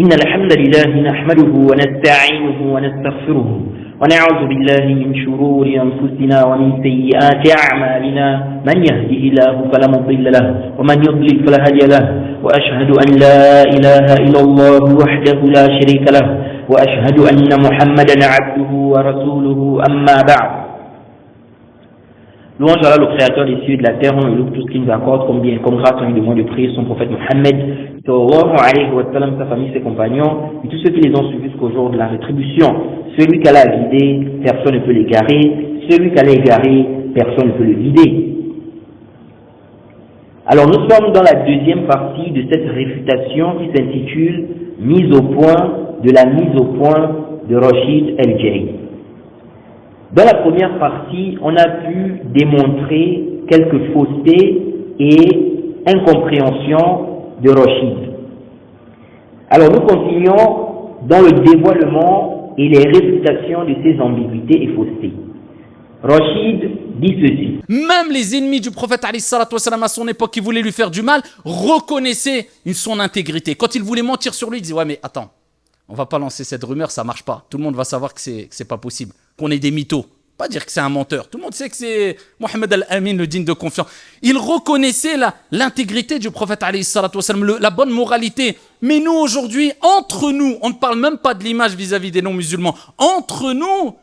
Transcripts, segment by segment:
إن الحمد لله نحمده ونستعينه ونستغفره ونعوذ بالله من شرور أنفسنا ومن سيئات أعمالنا من يهده الله فلا مضل له ومن يضلل فلا هادي له وأشهد أن لا إله إلا الله وحده لا شريك له وأشهد أن محمدا عبده ورسوله أما بعد. Louange à Allah, le créateur des cieux et de la terre, on loue tout ce qui nous accorde comme bien, comme grâce, on lui demande de prier son prophète Mohammed, sallallahu alayhi wa sallam, sa famille, ses compagnons, et tous ceux qui les ont suivis jusqu'au jour de la rétribution. Celui qu'Allah a guidé, personne ne peut l'égarer. Celui qu'Allah a égaré, personne ne peut le guider. Alors nous sommes dans la deuxième partie de cette réfutation qui s'intitule « Mise au point de la mise au point de Rashid El-Jay ». Dans la première partie, on a pu démontrer quelques faussetés et incompréhensions de Rashid. Alors nous continuons dans le dévoilement et les réfutations de ces ambiguïtés et faussetés. Rashid dit ceci. Même les ennemis du prophète alayhi salatu wassalam à son époque qui voulaient lui faire du mal reconnaissaient son intégrité. Quand ils voulaient mentir sur lui, ils disaient « Ouais mais attends, on va pas lancer cette rumeur, ça marche pas. Tout le monde va savoir que c'est pas possible. Qu'on est des mythos. Pas dire que c'est un menteur. Tout le monde sait que c'est Mohammed al-Amin, le digne de confiance. » Ils reconnaissaient l'intégrité du prophète alayhi salatu wassalam, la bonne moralité. Mais nous aujourd'hui, entre nous, on ne parle même pas de l'image vis-à-vis des non-musulmans. Entre nous,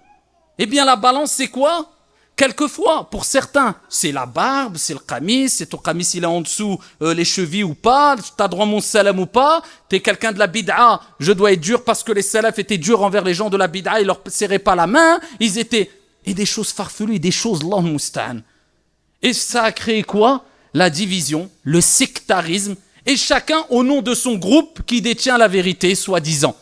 eh bien la balance c'est quoi? Quelquefois, pour certains, c'est la barbe, c'est le qamis, c'est ton qamis il est en dessous les chevilles ou pas, t'as droit à mon salam ou pas, t'es quelqu'un de la bid'a, je dois être dur parce que les salafs étaient durs envers les gens de la bid'a, ils leur serraient pas la main, ils étaient... Et des choses farfelues, des choses Allahu musta'an. Et ça a créé quoi? La division, le sectarisme, et chacun au nom de son groupe qui détient la vérité, soi-disant.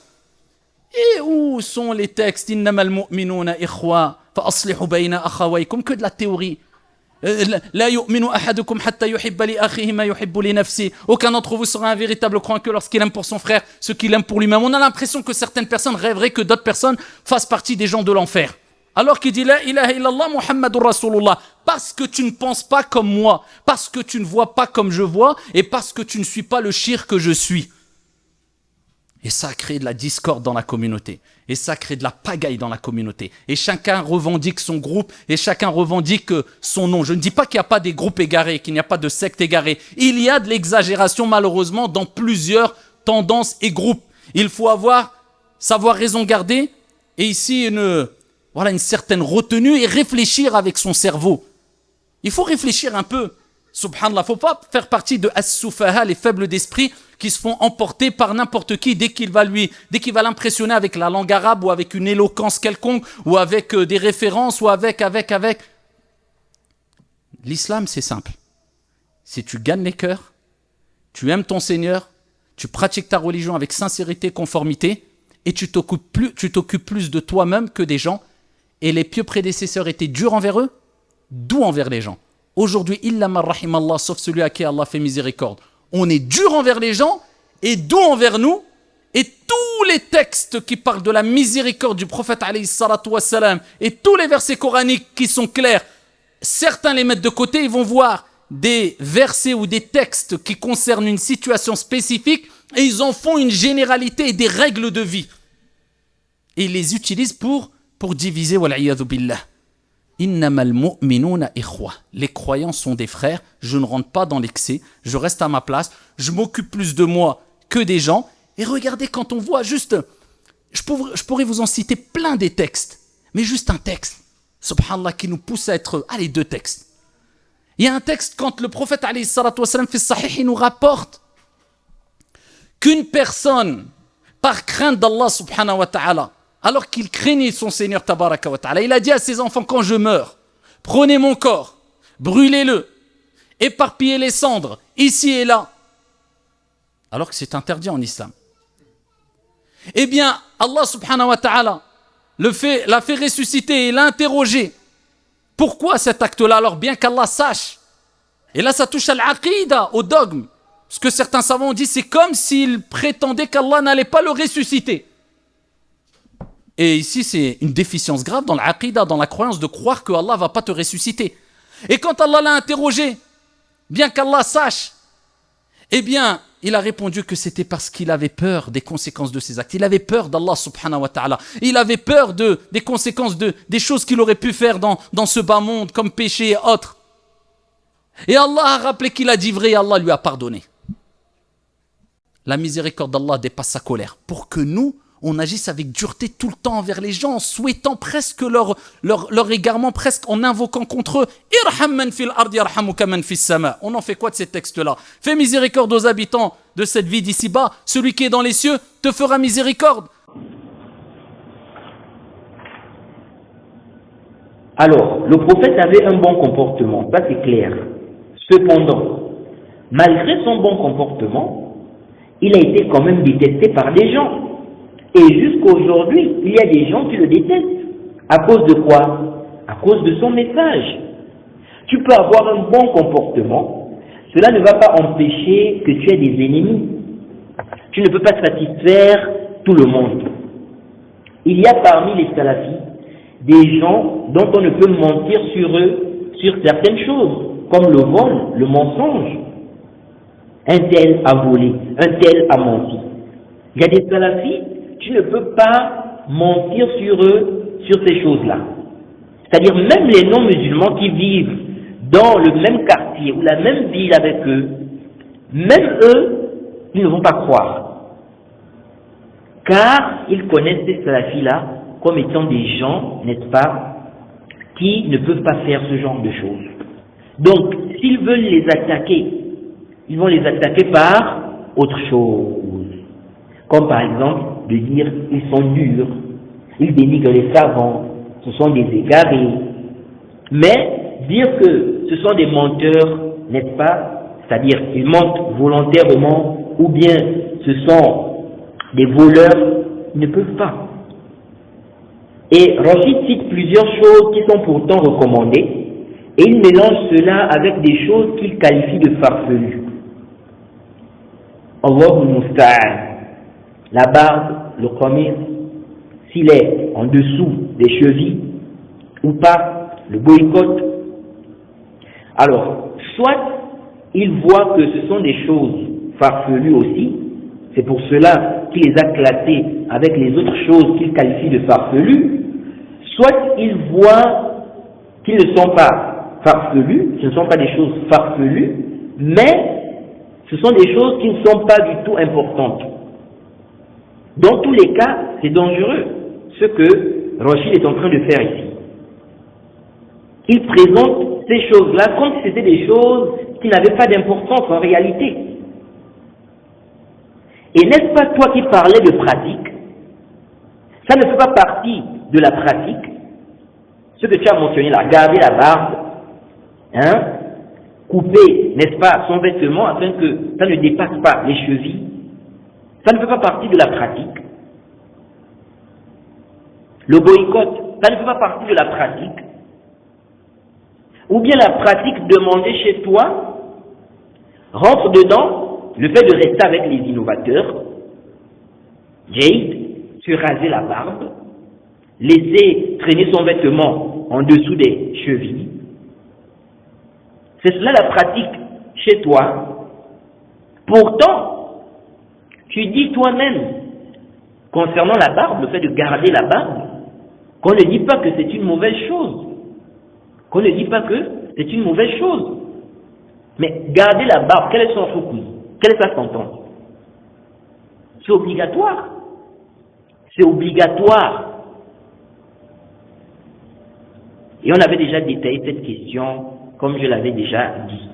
Et où sont les textes innamal mu'minuna ikhwa fa-aslihu bayna akhawaykum, que de la théorie. La yu'minu ahadukum hatta yuhibba li akhihi ma yuhibbu li nafsi. Aucun d'entre vous sera un véritable croyant que lorsqu'il aime pour son frère ce qu'il aime pour lui-même. On a l'impression que certaines personnes rêveraient que d'autres personnes fassent partie des gens de l'enfer. Alors qu'il dit la ilaha illallah Muhammadur Rasulullah, parce que tu ne penses pas comme moi, parce que tu ne vois pas comme je vois, et parce que tu ne suis pas le shirk que je suis. Et ça crée de la discorde dans la communauté. Et ça crée de la pagaille dans la communauté. Et chacun revendique son groupe, et chacun revendique son nom. Je ne dis pas qu'il n'y a pas des groupes égarés, qu'il n'y a pas de sectes égarées. Il y a de l'exagération malheureusement dans plusieurs tendances et groupes. Il faut savoir raison garder, et ici une certaine retenue et réfléchir avec son cerveau. Il faut réfléchir un peu. Subhanallah, il ne faut pas faire partie de as-sufaha, les faibles d'esprit qui se font emporter par n'importe qui dès qu'il va l'impressionner avec la langue arabe ou avec une éloquence quelconque ou avec des références ou avec. L'islam, c'est simple. Si tu gagnes les cœurs, tu aimes ton Seigneur, tu pratiques ta religion avec sincérité, conformité et tu t'occupes plus de toi-même que des gens. Et les pieux prédécesseurs étaient durs envers eux, doux envers les gens. Aujourd'hui, illa man rahimallah, sauf celui à qui Allah fait miséricorde. On est dur envers les gens et doux envers nous. Et tous les textes qui parlent de la miséricorde du prophète alayhi salatu wassalam et tous les versets coraniques qui sont clairs, certains les mettent de côté, ils vont voir des versets ou des textes qui concernent une situation spécifique et ils en font une généralité et des règles de vie. Et ils les utilisent pour diviser, wal'iyadhu billah. Innamal mu'minuna ikhwa. Les croyants sont des frères, je ne rentre pas dans l'excès, je reste à ma place, je m'occupe plus de moi que des gens. Et regardez, quand on voit juste, je pourrais vous en citer plein des textes, mais juste un texte, subhanallah, qui nous pousse à être, deux textes. Il y a un texte quand le prophète alayhi salatu wassalam fait sahih, il nous rapporte qu'une personne, par crainte d'Allah subhanahu wa ta'ala, alors qu'il craignait son Seigneur tabaraka wa ta'ala, il a dit à ses enfants, quand je meurs, prenez mon corps, brûlez-le, éparpillez les cendres, ici et là. Alors que c'est interdit en islam. Eh bien, Allah subhanahu wa ta'ala l'a fait ressusciter et l'a interrogé. Pourquoi cet acte-là? Alors bien qu'Allah sache. Et là, ça touche à l'aqida, au dogme. Ce que certains savants ont dit, c'est comme s'il prétendait qu'Allah n'allait pas le ressusciter. Et ici, c'est une déficience grave dans l'aqida, dans la croyance de croire que Allah ne va pas te ressusciter. Et quand Allah l'a interrogé, bien qu'Allah sache, eh bien, Il a répondu que c'était parce qu'il avait peur des conséquences de ses actes. Il avait peur d'Allah subhanahu wa ta'ala. Il avait peur des conséquences des choses qu'il aurait pu faire dans ce bas monde, comme péché et autres. Et Allah a rappelé qu'il a dit vrai et Allah lui a pardonné. La miséricorde d'Allah dépasse sa colère. Pour que nous, on agisse avec dureté tout le temps envers les gens, en souhaitant presque leur égarement, presque en invoquant contre eux. Irham man fil ardi yarhamuka man fis sama. On en fait quoi de ces textes-là? Fais miséricorde aux habitants de cette vie d'ici-bas. Celui qui est dans les cieux te fera miséricorde. Alors, le prophète avait un bon comportement, ça c'est clair. Cependant, malgré son bon comportement, il a été quand même détesté par des gens. Et jusqu'à aujourd'hui, il y a des gens qui le détestent. À cause de quoi? À cause de son message. Tu peux avoir un bon comportement, cela ne va pas empêcher que tu aies des ennemis. Tu ne peux pas satisfaire tout le monde. Il y a parmi les salafis des gens dont on ne peut mentir sur eux, sur certaines choses, comme le vol, le mensonge. Un tel a volé, un tel a menti. Il y a des salafis, tu ne peux pas mentir sur eux, sur ces choses-là. C'est-à-dire même les non-musulmans qui vivent dans le même quartier ou la même ville avec eux, même eux, ils ne vont pas croire. Car ils connaissent ces salafis-là comme étant des gens, n'est-ce pas, qui ne peuvent pas faire ce genre de choses. Donc, s'ils veulent les attaquer, ils vont les attaquer par autre chose. Comme par exemple, de dire ils sont durs, ils dénigrent les savants, ce sont des égarés. Mais dire que ce sont des menteurs, n'est-ce pas, c'est-à-dire qu'ils mentent volontairement ou bien ce sont des voleurs, ils ne peuvent pas. Et Rachid cite plusieurs choses qui sont pourtant recommandées et il mélange cela avec des choses qu'il qualifie de farfelues. Allahu musta'an. La barbe, le qamis, s'il est en dessous des chevilles ou pas, le boycott. Alors, soit il voit que ce sont des choses farfelues aussi, c'est pour cela qu'il les a classées avec les autres choses qu'il qualifie de farfelues, soit il voit qu'ils ne sont pas farfelues, ce ne sont pas des choses farfelues, mais ce sont des choses qui ne sont pas du tout importantes. Dans tous les cas, c'est dangereux, ce que Rachid est en train de faire ici. Il présente ces choses-là comme si c'était des choses qui n'avaient pas d'importance en réalité. Et n'est-ce pas toi qui parlais de pratique? Ça ne fait pas partie de la pratique. Ce que tu as mentionné là, garder la barbe, couper, n'est-ce pas, son vêtement afin que ça ne dépasse pas les chevilles. Ça ne fait pas partie de la pratique. Le boycott, ça ne fait pas partie de la pratique. Ou bien la pratique demandée chez toi rentre dedans le fait de rester avec les innovateurs, Jade, se raser la barbe, laisser traîner son vêtement en dessous des chevilles. C'est cela la pratique chez toi. Pourtant, tu dis toi-même, concernant la barbe, le fait de garder la barbe, qu'on ne dit pas que c'est une mauvaise chose. Qu'on ne dit pas que c'est une mauvaise chose. Mais garder la barbe, quelle est son focus? Quelle est sa sentence? C'est obligatoire. C'est obligatoire. Et on avait déjà détaillé cette question, comme je l'avais déjà dit.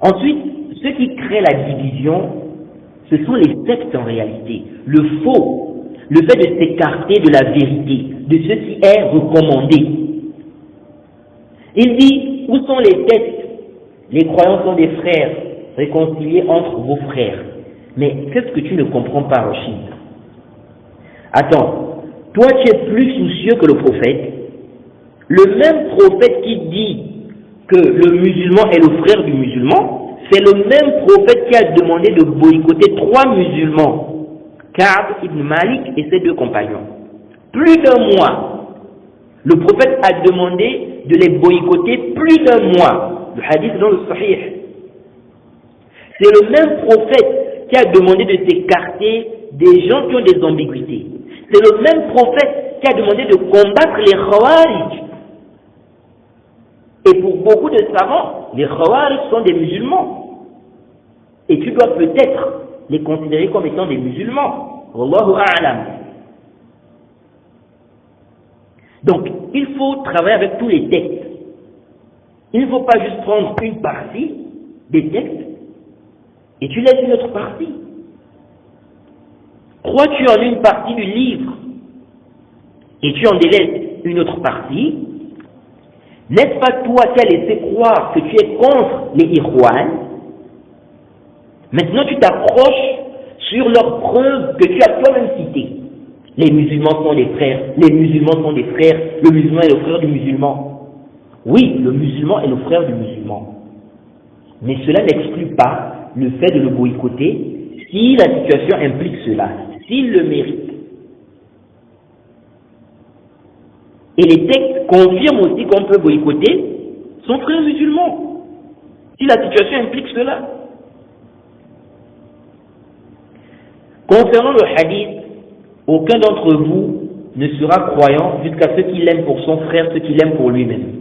Ensuite, ce qui crée la division, ce sont les sectes en réalité. Le faux, le fait de s'écarter de la vérité, de ce qui est recommandé. Il dit, où sont les textes? Les croyants sont des frères, réconciliés entre vos frères. Mais qu'est-ce que tu ne comprends pas, Rachid? Attends, toi tu es plus soucieux que le prophète. Le même prophète qui dit que le musulman est le frère du musulman, c'est le même prophète qui a demandé de boycotter 3 musulmans, Ka'b ibn Malik et ses 2 compagnons. Plus d'1 mois, le prophète a demandé de les boycotter plus d'1 mois. Le hadith dans le Sahih. C'est le même prophète qui a demandé de s'écarter des gens qui ont des ambiguïtés. C'est le même prophète qui a demandé de combattre les Khawarij. Et pour beaucoup de savants, les Khawarij sont des musulmans. Et tu dois peut-être les considérer comme étant des musulmans. Wallahu a'lam. Donc, il faut travailler avec tous les textes. Il ne faut pas juste prendre une partie des textes et tu laisses une autre partie. Crois-tu en une partie du livre et tu en délaisses une autre partie? N'est-ce pas toi qui as laissé croire que tu es contre les Ikhwan? Maintenant tu t'approches sur leurs preuves que tu as toi-même citées. Les musulmans sont des frères, les musulmans sont des frères, le musulman est le frère du musulman. Oui, le musulman est le frère du musulman. Mais cela n'exclut pas le fait de le boycotter si la situation implique cela, s'il le mérite. Et les textes confirment aussi qu'on peut boycotter son frère musulman, si la situation implique cela. Concernant le hadith, aucun d'entre vous ne sera croyant jusqu'à ce qu'il aime pour son frère ce qu'il aime pour lui-même.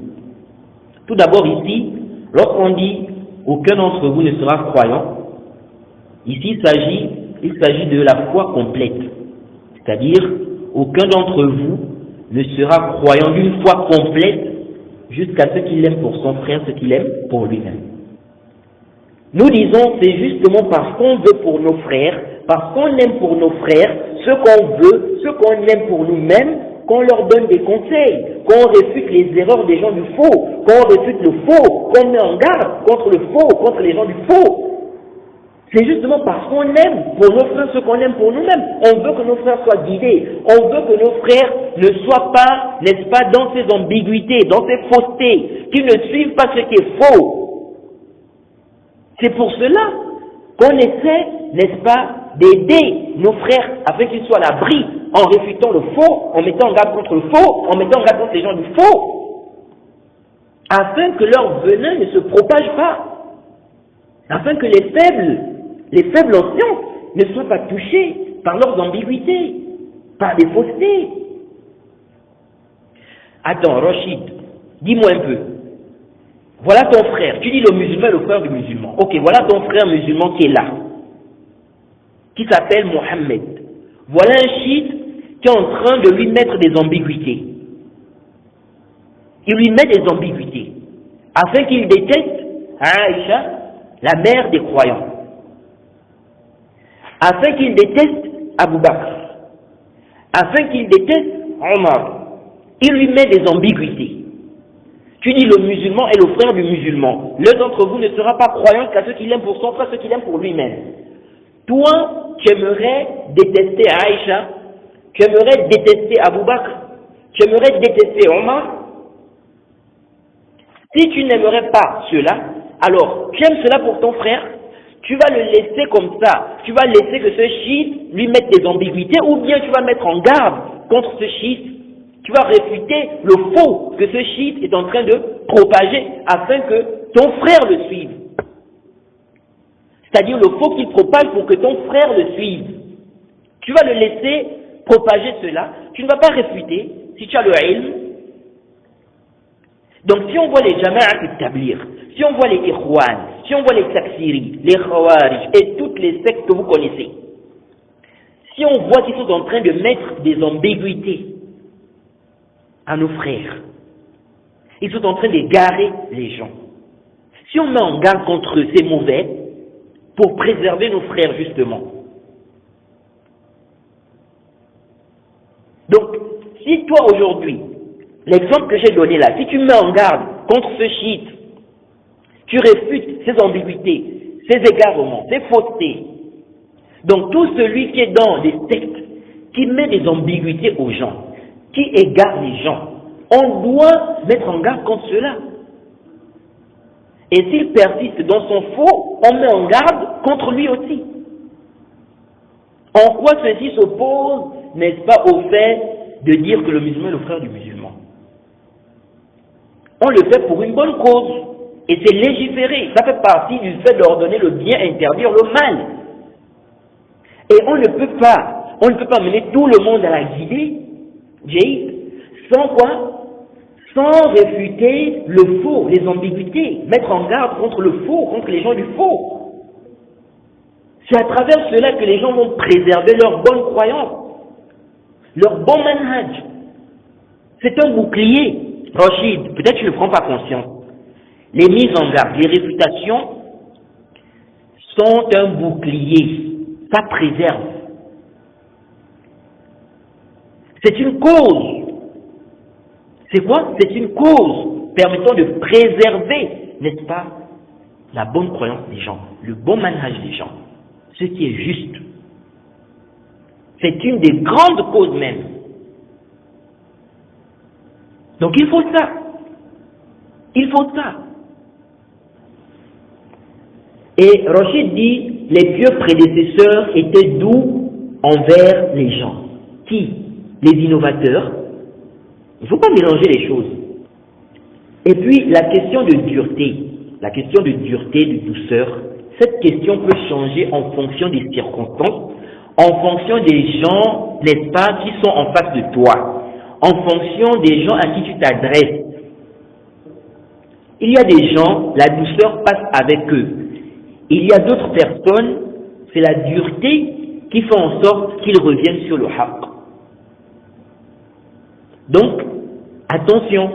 Tout d'abord ici, lorsqu'on dit aucun d'entre vous ne sera croyant, ici il s'agit de la foi complète. C'est-à-dire, aucun d'entre vous ne sera croyant d'une foi complète jusqu'à ce qu'il aime pour son frère ce qu'il aime pour lui-même. Nous disons, c'est justement parce qu'on veut pour nos frères, parce qu'on aime pour nos frères ce qu'on veut, ce qu'on aime pour nous-mêmes, qu'on leur donne des conseils, qu'on réfute les erreurs des gens du faux, qu'on réfute le faux, qu'on met en garde contre le faux, contre les gens du faux. C'est justement parce qu'on aime pour nos frères ce qu'on aime pour nous-mêmes. On veut que nos frères soient guidés. On veut que nos frères ne soient pas, n'est-ce pas, dans ces ambiguïtés, dans ces faussetés, qu'ils ne suivent pas ce qui est faux. C'est pour cela qu'on essaie, n'est-ce pas, d'aider nos frères afin qu'ils soient à l'abri en réfutant le faux, en mettant en garde contre le faux, en mettant en garde contre les gens du faux, afin que leur venin ne se propage pas, afin que les faibles en science ne soient pas touchés par leurs ambiguïtés, par des faussetés. Attends, Rachid, dis-moi un peu. Voilà ton frère, tu dis le musulman est le frère du musulman. Ok, voilà ton frère musulman qui est là, qui s'appelle Mohammed. Voilà un chiite qui est en train de lui mettre des ambiguïtés. Il lui met des ambiguïtés, afin qu'il déteste Aïcha, la mère des croyants, afin qu'il déteste Abu Bakr, afin qu'il déteste Omar. Il lui met des ambiguïtés. Tu dis le musulman est le frère du musulman. L'un d'entre vous ne sera pas croyant qu'à ce qu'il aime pour son frère, ce qu'il aime pour lui-même. Toi, tu aimerais détester Aïcha, tu aimerais détester Abu Bakr, tu aimerais détester Omar. Si tu n'aimerais pas cela, alors tu aimes cela pour ton frère, tu vas le laisser comme ça, tu vas laisser que ce chiite lui mette des ambiguïtés, ou bien tu vas mettre en garde contre ce chiite. Tu vas réfuter le faux que ce chiite est en train de propager afin que ton frère le suive. C'est-à-dire le faux qu'il propage pour que ton frère le suive. Tu vas le laisser propager cela. Tu ne vas pas réfuter si tu as le ilm. Donc si on voit les jama'at établir, si on voit les ikhwan, si on voit les takfiri, les khawarij et toutes les sectes que vous connaissez, si on voit qu'ils sont en train de mettre des ambiguïtés à nos frères, ils sont en train d'égarer les gens. Si on met en garde contre eux, c'est mauvais pour préserver nos frères justement. Donc, si toi aujourd'hui, l'exemple que j'ai donné là, si tu mets en garde contre ce chiite, tu réfutes ces ambiguïtés, ces égarements, ces faussetés. Donc tout celui qui est dans des sectes, qui met des ambiguïtés aux gens, qui égare les gens, on doit mettre en garde contre cela. Et s'il persiste dans son faux, on met en garde contre lui aussi. En quoi ceci s'oppose, n'est-ce pas, au fait de dire que le musulman est le frère du musulman? On le fait pour une bonne cause. Et c'est légiférer. Ça fait partie du fait d'ordonner le bien, interdire le mal. Et on ne peut pas mener tout le monde à la guidée, sans quoi? Sans réfuter le faux, les ambiguïtés, mettre en garde contre le faux, contre les gens du faux. C'est à travers cela que les gens vont préserver leur bonne croyance, leur bon manhaj. C'est un bouclier. Rachid, peut-être tu ne prends pas conscience. Les mises en garde, les réfutations sont un bouclier. Ça préserve. C'est une cause. C'est quoi? C'est une cause permettant de préserver, n'est-ce pas, la bonne croyance des gens, le bon manhaj des gens, ce qui est juste. C'est une des grandes causes même. Donc il faut ça. Il faut ça. Et Rachid dit, les pieux prédécesseurs étaient doux envers les gens. Qui? Les innovateurs. Il ne faut pas mélanger les choses. Et puis la question de dureté, de douceur, cette question peut changer en fonction des circonstances, en fonction des gens, n'est-ce pas, qui sont en face de toi, en fonction des gens à qui tu t'adresses. Il y a des gens, la douceur passe avec eux. Il y a d'autres personnes, c'est la dureté qui fait en sorte qu'ils reviennent sur le haqq. Donc, attention.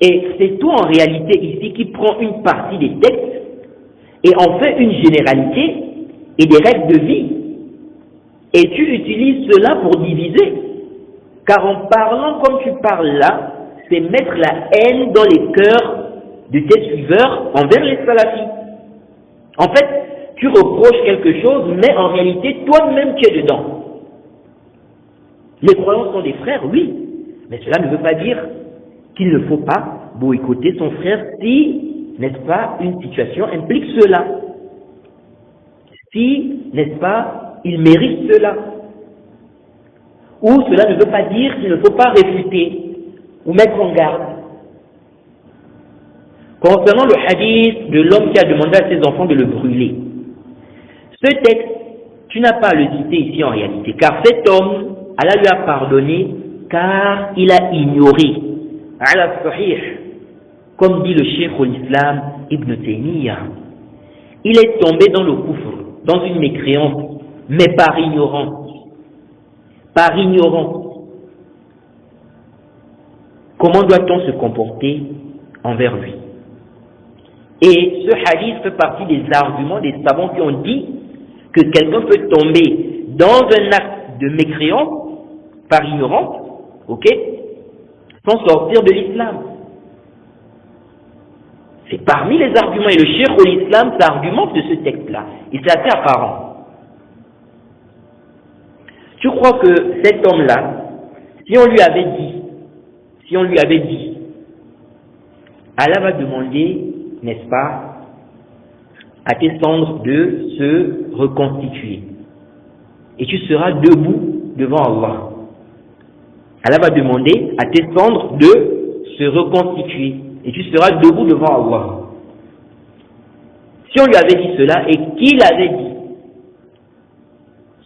Et c'est toi en réalité ici qui prends une partie des textes et en fait une généralité et des règles de vie. Et tu utilises cela pour diviser. Car en parlant comme tu parles là, c'est mettre la haine dans les cœurs de tes suiveurs envers les salafis. En fait, tu reproches quelque chose, mais en réalité, toi-même tu es dedans. Les croyants sont des frères, oui, mais cela ne veut pas dire qu'il ne faut pas boycotter son frère si, n'est-ce pas, une situation implique cela. Si, n'est-ce pas, il mérite cela. Ou cela ne veut pas dire qu'il ne faut pas réfuter ou mettre en garde. Concernant le hadith de l'homme qui a demandé à ses enfants de le brûler, ce texte, tu n'as pas à le citer ici en réalité, car cet homme, Allah lui a pardonné, car il a ignoré, ala sahih, comme dit le cheikh al-Islam Ibn Taymiyyah. Il est tombé dans le kufr, dans une mécréance, mais par ignorance. Par ignorance. Comment doit-on se comporter envers lui? Et ce hadith fait partie des arguments des savants qui ont dit que quelqu'un peut tomber dans un acte de mécréance par ignorance, ok, sans sortir de l'islam. C'est parmi les arguments, et le cheikh al-Islam s'argumente de ce texte-là, et c'est assez apparent. Tu crois que cet homme-là, si on lui avait dit, Allah va demander, n'est-ce pas, à tes cendres de se reconstituer. Et tu seras debout devant Allah. Allah va demander à tes cendres de se reconstituer. Et tu seras debout devant Allah. Si on lui avait dit cela et qu'il avait dit,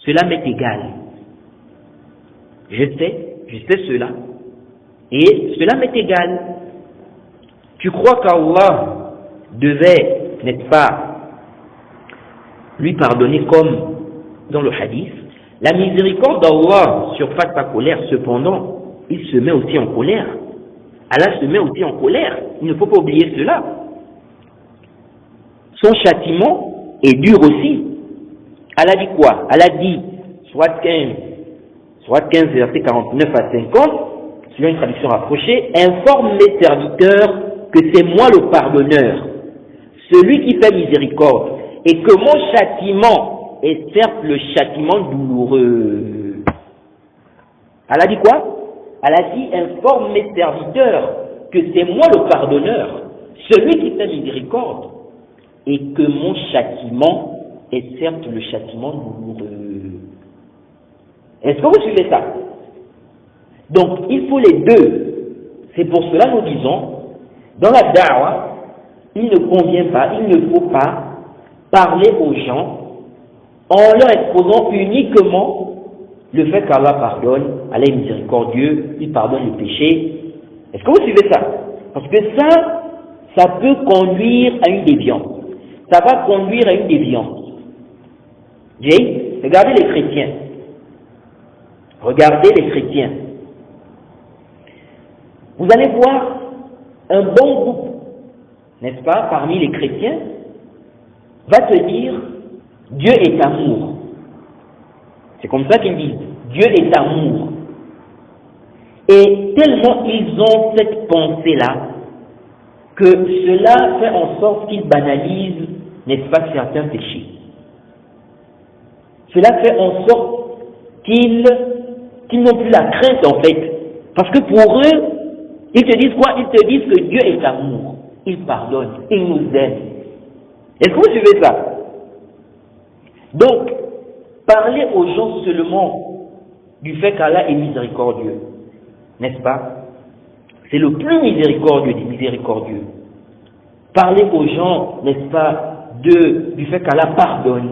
cela m'est égal. Je sais cela. Et cela m'est égal. Tu crois qu'Allah devait, n'est-ce pas, lui pardonner comme dans le hadith? La miséricorde d'Allah surpasse sa colère, cependant, il se met aussi en colère. Allah se met aussi en colère. Il ne faut pas oublier cela. Son châtiment est dur aussi. Allah dit quoi? Allah dit, soit 15 versets 49 à 50, selon une traduction rapprochée, informe mes serviteurs que c'est moi le pardonneur, celui qui fait miséricorde, et que mon châtiment est certes le châtiment douloureux. Allah dit quoi? Allah dit, informe mes serviteurs que c'est moi le pardonneur, celui qui fait miséricorde, et que mon châtiment est certes le châtiment douloureux. Est-ce que vous suivez ça? Donc, il faut les deux. C'est pour cela que nous disons, dans la da'wah, il ne convient pas, il ne faut pas parler aux gens en leur exposant uniquement le fait qu'Allah pardonne, Allah est miséricordieux, il pardonne les péchés. Est-ce que vous suivez ça? Parce que ça peut conduire à une déviance. Ça va conduire à une déviance. Regardez les chrétiens. Regardez les chrétiens. Vous allez voir un bon groupe, n'est-ce pas, parmi les chrétiens, va te dire Dieu est amour. C'est comme ça qu'ils disent Dieu est amour. Et tellement ils ont cette pensée-là que cela fait en sorte qu'ils banalisent, n'est-ce pas, certains péchés. Cela fait en sorte qu'ils n'ont plus la crainte en fait. Parce que pour eux, ils te disent quoi? Ils te disent que Dieu est amour. Il pardonne, il nous aime. Est-ce que vous suivez ça? Donc, parler aux gens seulement du fait qu'Allah est miséricordieux, n'est-ce pas? C'est le plus miséricordieux des miséricordieux. Parler aux gens, n'est-ce pas, du fait qu'Allah pardonne.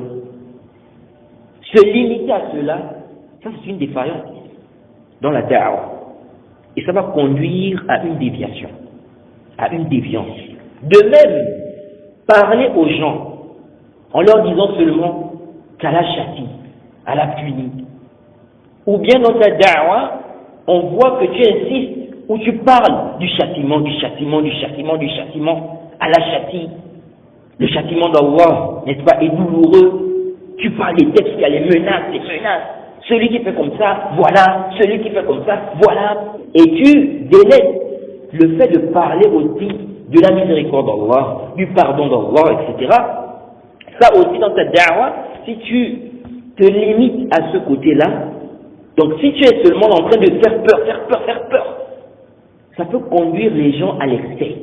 Se limiter à cela, ça c'est une défaillance dans la da'wah. Et ça va conduire à une déviation, à une déviance. De même, parler aux gens en leur disant seulement qu'Allah châtie, Allah punit. Ou bien dans ta da'wah, on voit que tu insistes ou tu parles du châtiment, du châtiment, du châtiment, du châtiment. Allah châtie. Le châtiment d'Allah, n'est-ce pas, est douloureux. Tu parles des textes, il y a les menaces. Celui qui fait comme ça, voilà. Celui qui fait comme ça, voilà. Et tu délaisses le fait de parler aussi de la miséricorde d'Allah, du pardon d'Allah, etc. Ça aussi dans ta da'wah, si tu te limites à ce côté-là, donc si tu es seulement en train de faire peur, ça peut conduire les gens à l'excès,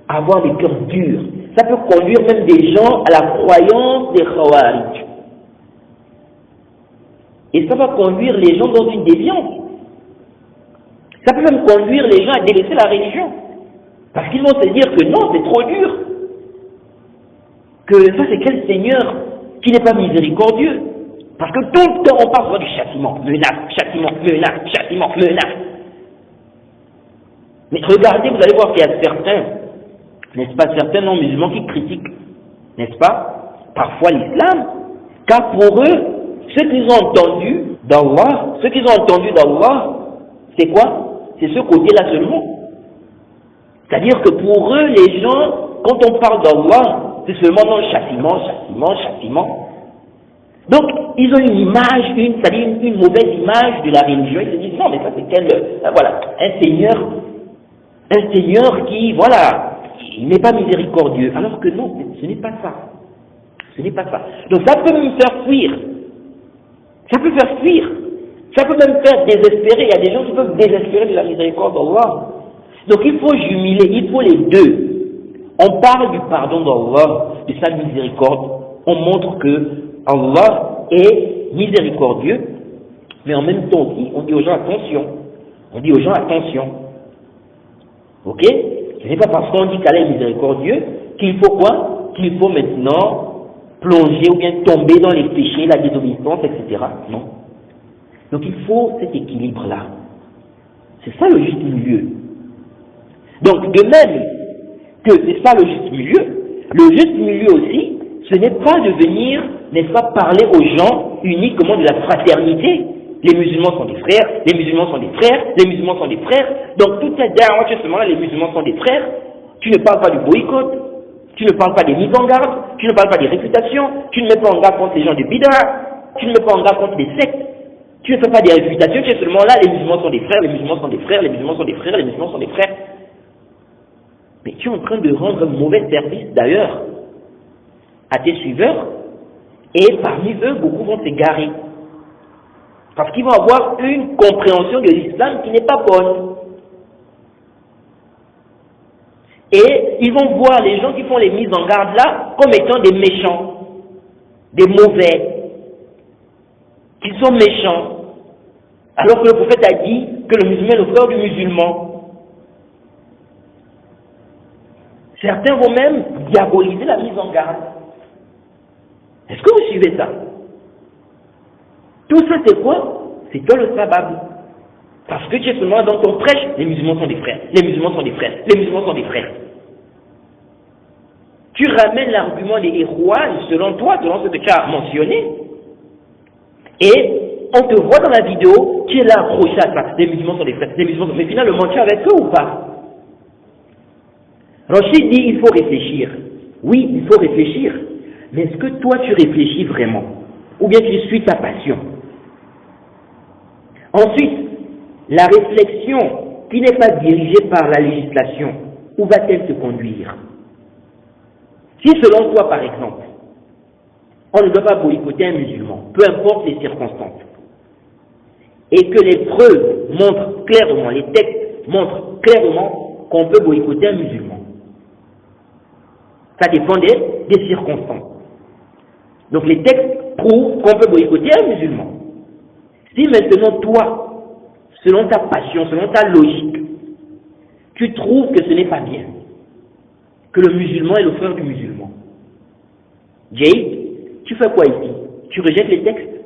à avoir des cœurs durs. Ça peut conduire même des gens à la croyance des Khawarij. Et ça va conduire les gens dans une déviance. Ça peut même conduire les gens à délaisser la religion. Parce qu'ils vont se dire que non, c'est trop dur. Que ça, c'est quel Seigneur qui n'est pas miséricordieux. Parce que tout le temps, on parle du châtiment. Menace, châtiment, menace, châtiment, menace. Mais regardez, vous allez voir qu'il y a certains, n'est-ce pas, certains non-musulmans qui critiquent, n'est-ce pas, parfois l'islam. Car pour eux, ce qu'ils ont entendu d'Allah, c'est quoi? C'est ce côté-là seulement. C'est-à-dire que pour eux, les gens, quand on parle d'Allah, c'est seulement non, châtiment. Donc, ils ont une image, c'est-à-dire une mauvaise image de la religion. Ils se disent, non, mais ça c'est voilà, un Seigneur qui, voilà, il n'est pas miséricordieux. Alors que non, ce n'est pas ça. Ce n'est pas ça. Donc ça peut me faire fuir. Ça peut faire fuir. Ça peut même faire désespérer. Il y a des gens qui peuvent désespérer de la miséricorde d'Allah. Donc il faut jumeler, il faut les deux. On parle du pardon d'Allah, de sa miséricorde. On montre que Allah est miséricordieux. Mais en même temps aussi, on dit aux gens attention. Ok? Ce n'est pas parce qu'on dit qu'Allah est miséricordieux qu'il faut quoi? Qu'il faut maintenant plonger ou bien tomber dans les péchés, la désobéissance, etc. Non. Donc il faut cet équilibre-là. C'est ça le juste milieu. Donc de même que c'est ça le juste milieu aussi, ce n'est pas de venir, n'est-ce pas, parler aux gens uniquement de la fraternité. Les musulmans sont des frères, les musulmans sont des frères, les musulmans sont des frères. Donc toute cette dernière à ce moment-là, les musulmans sont des frères. Tu ne parles pas du boycott, tu ne parles pas des mises en garde, tu ne parles pas des réputations, tu ne mets pas en garde contre les gens de bid'a, tu ne mets pas en garde contre les sectes, tu ne fais pas des réputations, tu es seulement là, les musulmans sont des frères, les musulmans sont des frères, les musulmans sont des frères, les musulmans sont des frères. Mais tu es en train de rendre un mauvais service d'ailleurs à tes suiveurs, et parmi eux, beaucoup vont s'égarer. Parce qu'ils vont avoir une compréhension de l'islam qui n'est pas bonne. Et ils vont voir les gens qui font les mises en garde là comme étant des méchants, des mauvais, qui sont méchants. Alors que le prophète a dit que le musulman est le frère du musulman. Certains vont même diaboliser la mise en garde. Est-ce que vous suivez ça? Tout ça c'est quoi? C'est toi le sabab. Parce que tu es seulement dans ton prêche, les musulmans sont des frères, les musulmans sont des frères, les musulmans sont des frères. Tu ramènes l'argument des Ikhwan selon toi, selon ce que tu as mentionné, et on te voit dans la vidéo, tu es là accroché à ça, les musulmans sont des frères, les musulmans sont... Mais finalement, tu es avec eux ou pas? Rachid dit il faut réfléchir. Oui, il faut réfléchir. Mais est-ce que toi tu réfléchis vraiment? Ou bien tu suis ta passion? Ensuite, la réflexion qui n'est pas dirigée par la législation, où va-t-elle te conduire? Si selon toi, par exemple, on ne doit pas boycotter un musulman, peu importe les circonstances, et que les preuves montrent clairement, les textes montrent clairement qu'on peut boycotter un musulman, ça dépend des circonstances. Donc les textes prouvent qu'on peut boycotter un musulman. Si maintenant toi, selon ta passion, selon ta logique, tu trouves que ce n'est pas bien, que le musulman est le frère du musulman, Jay, tu fais quoi ici? Tu rejettes les textes?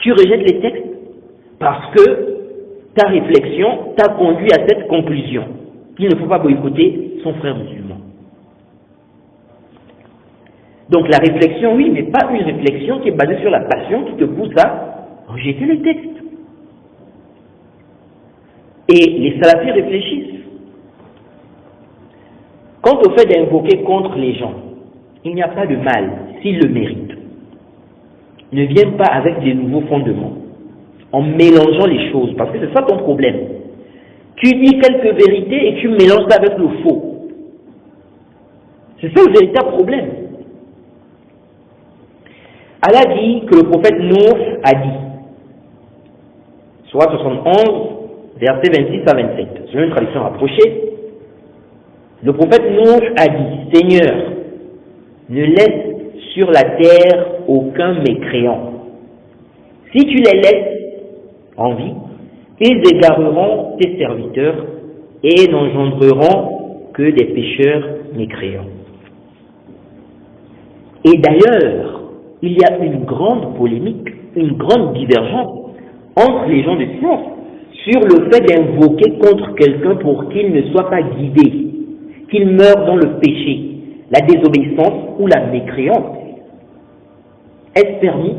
Tu rejettes les textes parce que ta réflexion t'a conduit à cette conclusion qu'il ne faut pas boycotter son frère musulman. Donc la réflexion, oui, mais pas une réflexion qui est basée sur la passion qui te pousse à rejeter les textes. Et les salafis réfléchissent. Quant au fait d'invoquer contre les gens, il n'y a pas de mal s'ils le méritent. Ne viens pas avec des nouveaux fondements, en mélangeant les choses, parce que c'est ça ton problème. Tu dis quelques vérités et tu mélanges ça avec le faux. C'est ça le véritable problème. Allah dit que le prophète Nuh a dit, Sourate 71, versets 26 à 27, selon une traduction rapprochée, le prophète Nuh a dit, Seigneur, ne laisse sur la terre aucun mécréant. Si tu les laisses en vie, ils égareront tes serviteurs et n'engendreront que des pécheurs mécréants. Et d'ailleurs, il y a une grande polémique, une grande divergence entre les gens de science sur le fait d'invoquer contre quelqu'un pour qu'il ne soit pas guidé, qu'il meure dans le péché, la désobéissance ou la mécréance. Est-ce permis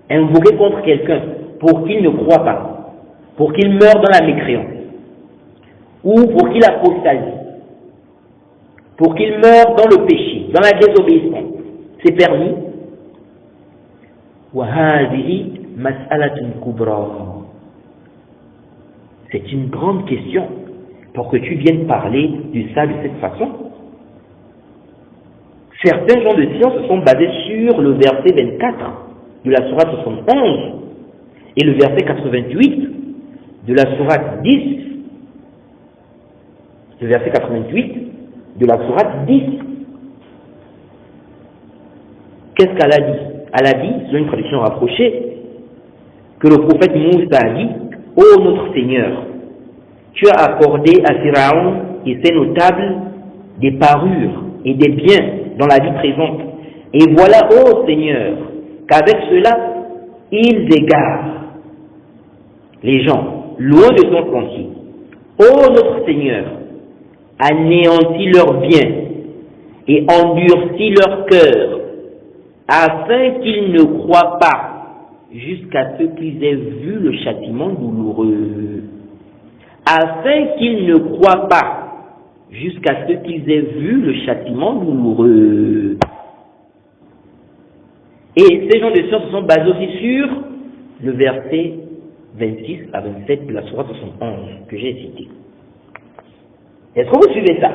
d'invoquer contre quelqu'un pour qu'il ne croit pas, pour qu'il meure dans la mécréance, ou pour qu'il apostasie, pour qu'il meure dans le péché, dans la désobéissance? C'est permis. C'est une grande question pour que tu viennes parler de ça de cette façon. Certains gens de science se sont basés sur le verset 24 de la sourate 71 et le verset 88 de la sourate 10. Le verset 88 de la sourate 10. Qu'est-ce qu'Allah dit? Allah dit, selon une traduction rapprochée, que le prophète Moussa a dit, ô notre Seigneur, tu as accordé à Pharaon et ses notables des parures et des biens dans la vie présente. Et voilà, ô Seigneur, qu'avec cela, ils égarent les gens, loin de ton sentier. Ô notre Seigneur, anéantis leurs biens et endurcis leur cœur, afin qu'ils ne croient pas jusqu'à ce qu'ils aient vu le châtiment douloureux. Afin qu'ils ne croient pas jusqu'à ce qu'ils aient vu le châtiment douloureux. Et ces gens de science se sont basés aussi sur le verset 26 à 27 de la sourate 71 que j'ai cité. Est-ce que vous suivez ça?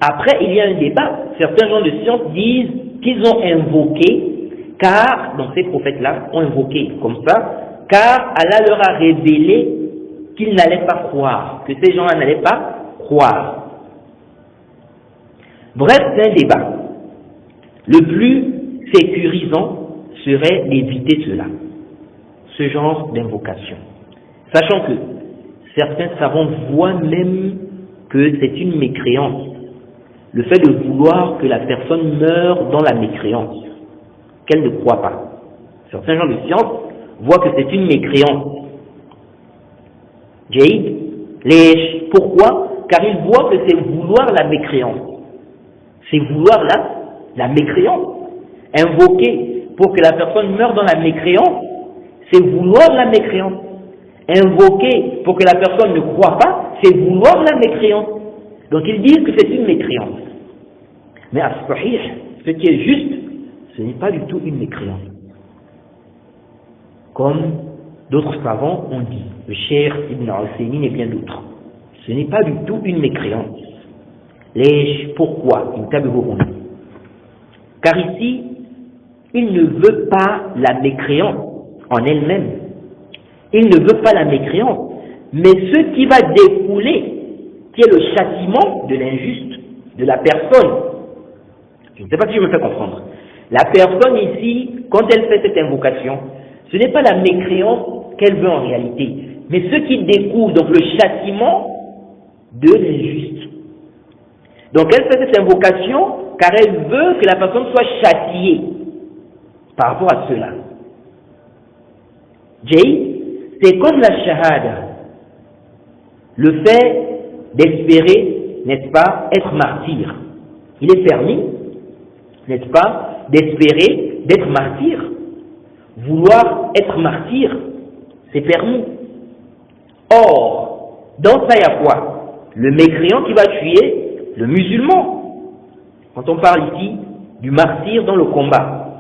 Après, il y a un débat. Certains gens de science disent qu'ils ont invoqué, car, donc ces prophètes-là ont invoqué comme ça, car Allah leur a révélé qu'ils n'allaient pas croire, que ces gens-là n'allaient pas croire. Bref, c'est un débat. Le plus sécurisant serait d'éviter cela, ce genre d'invocation. Sachant que certains savants voient même que c'est une mécréance. Le fait de vouloir que la personne meure dans la mécréance, qu'elle ne croit pas. Certains gens de science voient que c'est une mécréance. Jaïd, pourquoi? Car ils voient que c'est vouloir la mécréance. C'est vouloir la mécréance. Invoquer pour que la personne meure dans la mécréance, c'est vouloir la mécréance. Invoquer pour que la personne ne croit pas, c'est vouloir la mécréance. Donc ils disent que c'est une mécréance. Mais à ce qui est juste, ce n'est pas du tout une mécréance. Comme d'autres savants ont dit, le Cheikh Ibn Al-Saymin et bien d'autres. Ce n'est pas du tout une mécréance. Pourquoi? Car ici, il ne veut pas la mécréance en elle-même. Il ne veut pas la mécréance, mais ce qui va découler, qui est le châtiment de l'injuste, de la personne. Je ne sais pas si je me fais comprendre. La personne ici, quand elle fait cette invocation, ce n'est pas la mécréance qu'elle veut en réalité, mais ce qui découle, donc le châtiment de l'injuste. Donc elle fait cette invocation car elle veut que la personne soit châtiée par rapport à cela. Jay, c'est comme la shahada, le fait d'espérer, n'est-ce pas, être martyr. Il est permis, n'est-ce pas, d'espérer d'être martyr. Vouloir être martyr, c'est permis. Or, dans ça, il y a quoi? Le mécréant qui va tuer le musulman. Quand on parle ici du martyr dans le combat,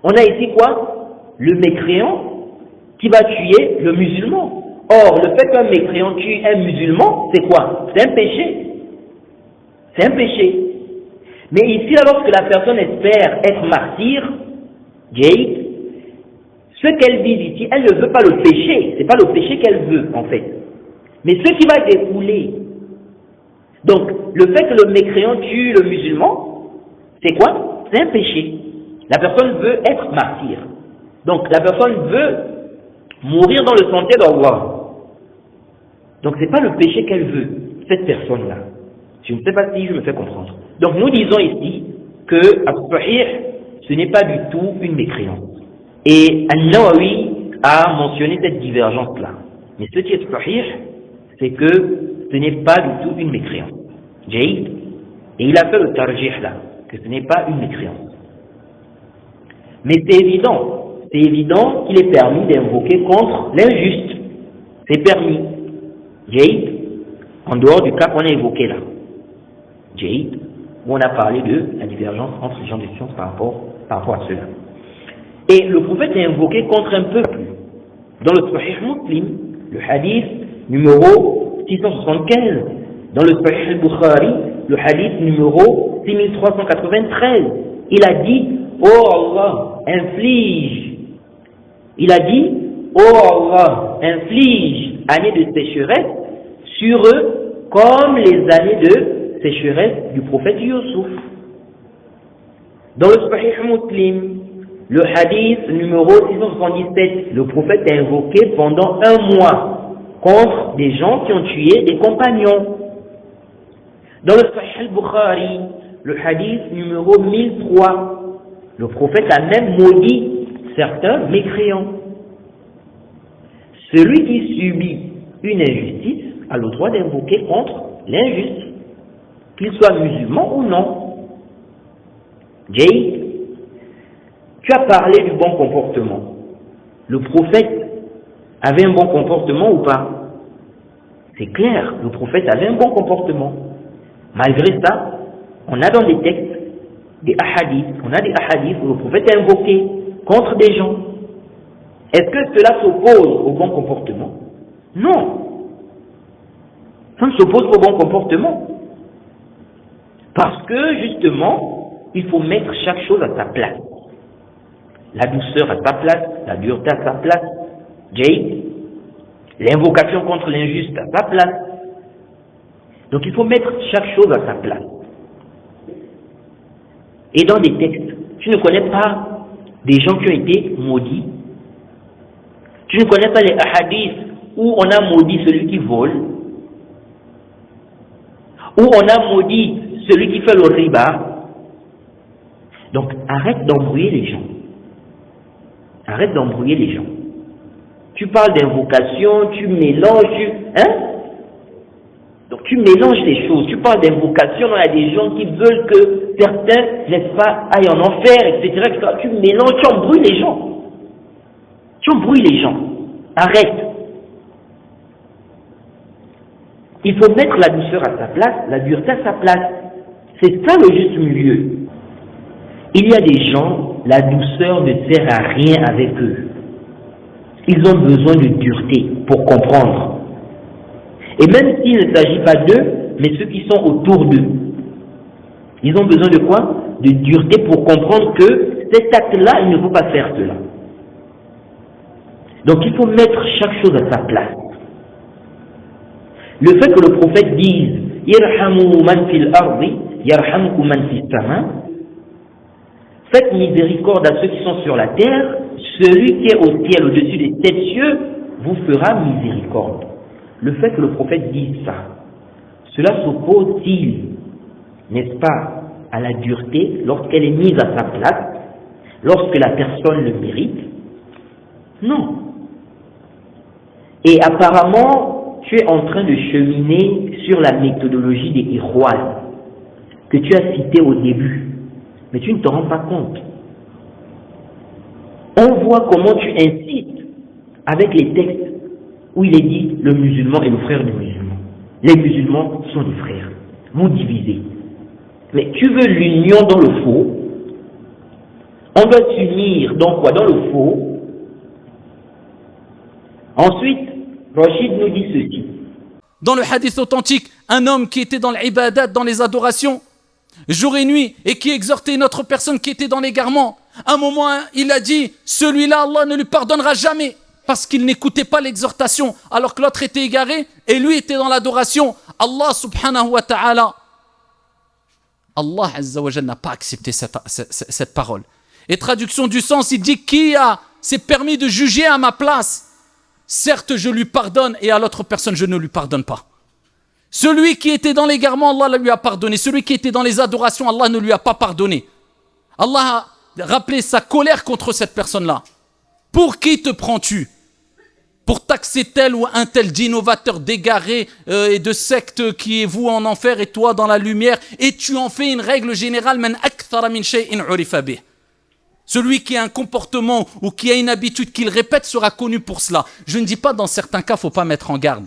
on a ici quoi? Le mécréant qui va tuer le musulman. Or, le fait qu'un mécréant tue un musulman, c'est quoi? C'est un péché. C'est un péché. Mais ici, lorsque la personne espère être martyr, Jade, ce qu'elle vise ici, elle ne veut pas le péché. C'est pas le péché qu'elle veut, en fait. Mais ce qui va découler. Donc, le fait que le mécréant tue le musulman, c'est quoi? C'est un péché. La personne veut être martyr. Donc, la personne veut mourir dans le sentier d'Allah. Donc, c'est pas le péché qu'elle veut, cette personne-là. Je ne sais pas si je me fais comprendre. Donc, nous disons ici que, as-sahih, ce n'est pas du tout une mécréance. Et An-Nawawi a mentionné cette divergence-là. Mais ce qui est sahih, c'est que ce n'est pas du tout une mécréance. Jaïd, et il a fait le tarjih là, que ce n'est pas une mécréance. Mais c'est évident qu'il est permis d'invoquer contre l'injuste. C'est permis. Jaïd, en dehors du cas qu'on a évoqué là. Jaïd, où on a parlé de la divergence entre les gens de science par rapport à cela. Et le prophète est invoqué contre un peuple. Dans le Sahih Muslim, le hadith numéro 675. Dans le Sahih al-Bukhari, le hadith numéro 6393. Il a dit, oh Allah, inflige. Il a dit, oh Allah, inflige année de sécheresse sur eux comme les années de sécheresse du prophète Youssouf. Dans le Sahih Muslim, le hadith numéro 677, le prophète a invoqué pendant un mois contre des gens qui ont tué des compagnons. Dans le Sahih al-Bukhari, le hadith numéro 1003, le prophète a même maudit certains mécréants. Celui qui subit une injustice a le droit d'invoquer contre l'injuste, qu'il soit musulman ou non. Jay, tu as parlé du bon comportement. Le prophète avait un bon comportement ou pas? C'est clair, le prophète avait un bon comportement. Malgré ça, on a dans des textes des ahadiths, où le prophète est invoqué contre des gens. Est-ce que cela s'oppose au bon comportement? Non. Ça ne s'oppose qu'au bon comportement. Parce que, justement, il faut mettre chaque chose à sa place. La douceur à sa place, la dureté à sa place. Jay, l'invocation contre l'injuste à sa place. Donc il faut mettre chaque chose à sa place. Et dans des textes, tu ne connais pas des gens qui ont été maudits. Tu ne connais pas les hadiths où on a maudit celui qui vole, où on a maudit celui qui fait le riba. Donc arrête d'embrouiller les gens. Arrête d'embrouiller les gens. Tu parles d'invocation, tu mélanges, Donc tu mélanges les choses. Tu parles d'invocation, il y a des gens qui veulent que certains, n'est-ce pas, aillent en enfer, etc., etc. Tu mélanges, tu embrouilles les gens. Tu embrouilles les gens. Arrête. Il faut mettre la douceur à sa place, la dureté à sa place. C'est ça le juste milieu. Il y a des gens, la douceur ne sert à rien avec eux. Ils ont besoin de dureté pour comprendre. Et même s'il ne s'agit pas d'eux, mais ceux qui sont autour d'eux. Ils ont besoin de quoi? De dureté pour comprendre que cet acte-là, il ne faut pas faire cela. Donc il faut mettre chaque chose à sa place. Le fait que le prophète dise « Yarhamu man fil ardi, yarhamku man fis sama » faites miséricorde à ceux qui sont sur la terre, celui qui est au ciel au-dessus des 7 cieux vous fera miséricorde. Le fait que le prophète dise ça, cela s'oppose-t-il, n'est-ce pas, à la dureté lorsqu'elle est mise à sa place, lorsque la personne le mérite? Non. Et apparemment, tu es en train de cheminer sur la méthodologie des Ikhwan que tu as cité au début, mais tu ne te rends pas compte. On voit comment tu insistes avec les textes où il est dit le musulman est le frère du musulman. Les musulmans sont des frères. Vous divisez. Mais tu veux l'union dans le faux. On doit s'unir dans quoi? Dans le faux. Ensuite, Rachid nous dit ceci. Dans le hadith authentique, un homme qui était dans l'ibadat, dans les adorations, jour et nuit, et qui exhortait une autre personne qui était dans l'égarement, à un moment, il a dit, celui-là, Allah ne lui pardonnera jamais, parce qu'il n'écoutait pas l'exhortation, alors que l'autre était égaré, et lui était dans l'adoration. Allah subhanahu wa ta'ala, Allah azza wa jalla n'a pas accepté cette parole. Et traduction du sens, il dit, qui s'est permis de juger à ma place? Certes, je lui pardonne, et à l'autre personne, je ne lui pardonne pas. Celui qui était dans l'égarement, Allah lui a pardonné. Celui qui était dans les adorations, Allah ne lui a pas pardonné. Allah a rappelé sa colère contre cette personne-là. Pour qui te prends-tu? Pour taxer tel ou un tel d'innovateur d'égaré et de secte qui est vous en enfer et toi dans la lumière, et tu en fais une règle générale, man akthara min shay'in urifa bih. Celui qui a un comportement ou qui a une habitude qu'il répète sera connu pour cela. Je ne dis pas dans certains cas, il ne faut pas mettre en garde.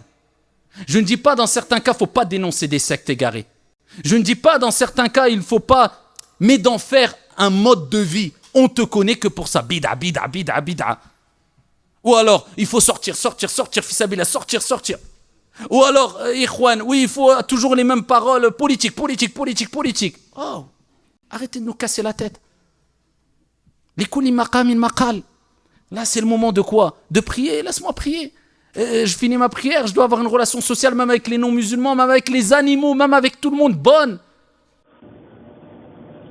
Je ne dis pas dans certains cas, il ne faut pas dénoncer des sectes égarées. Je ne dis pas dans certains cas, il ne faut pas, mais d'en faire un mode de vie. On te connaît que pour ça. Bid'a, bid'a, bid'a, bid'a. Ou alors, il faut sortir, fissabillah, sortir. Ou alors, ikhwan, oui, il faut toujours les mêmes paroles, politique. Oh, arrêtez de nous casser la tête. Les kuli maqamin maqal. Là, c'est le moment de quoi? De prier, laisse-moi prier. Je finis ma prière, je dois avoir une relation sociale même avec les non-musulmans, même avec les animaux, même avec tout le monde, bonne.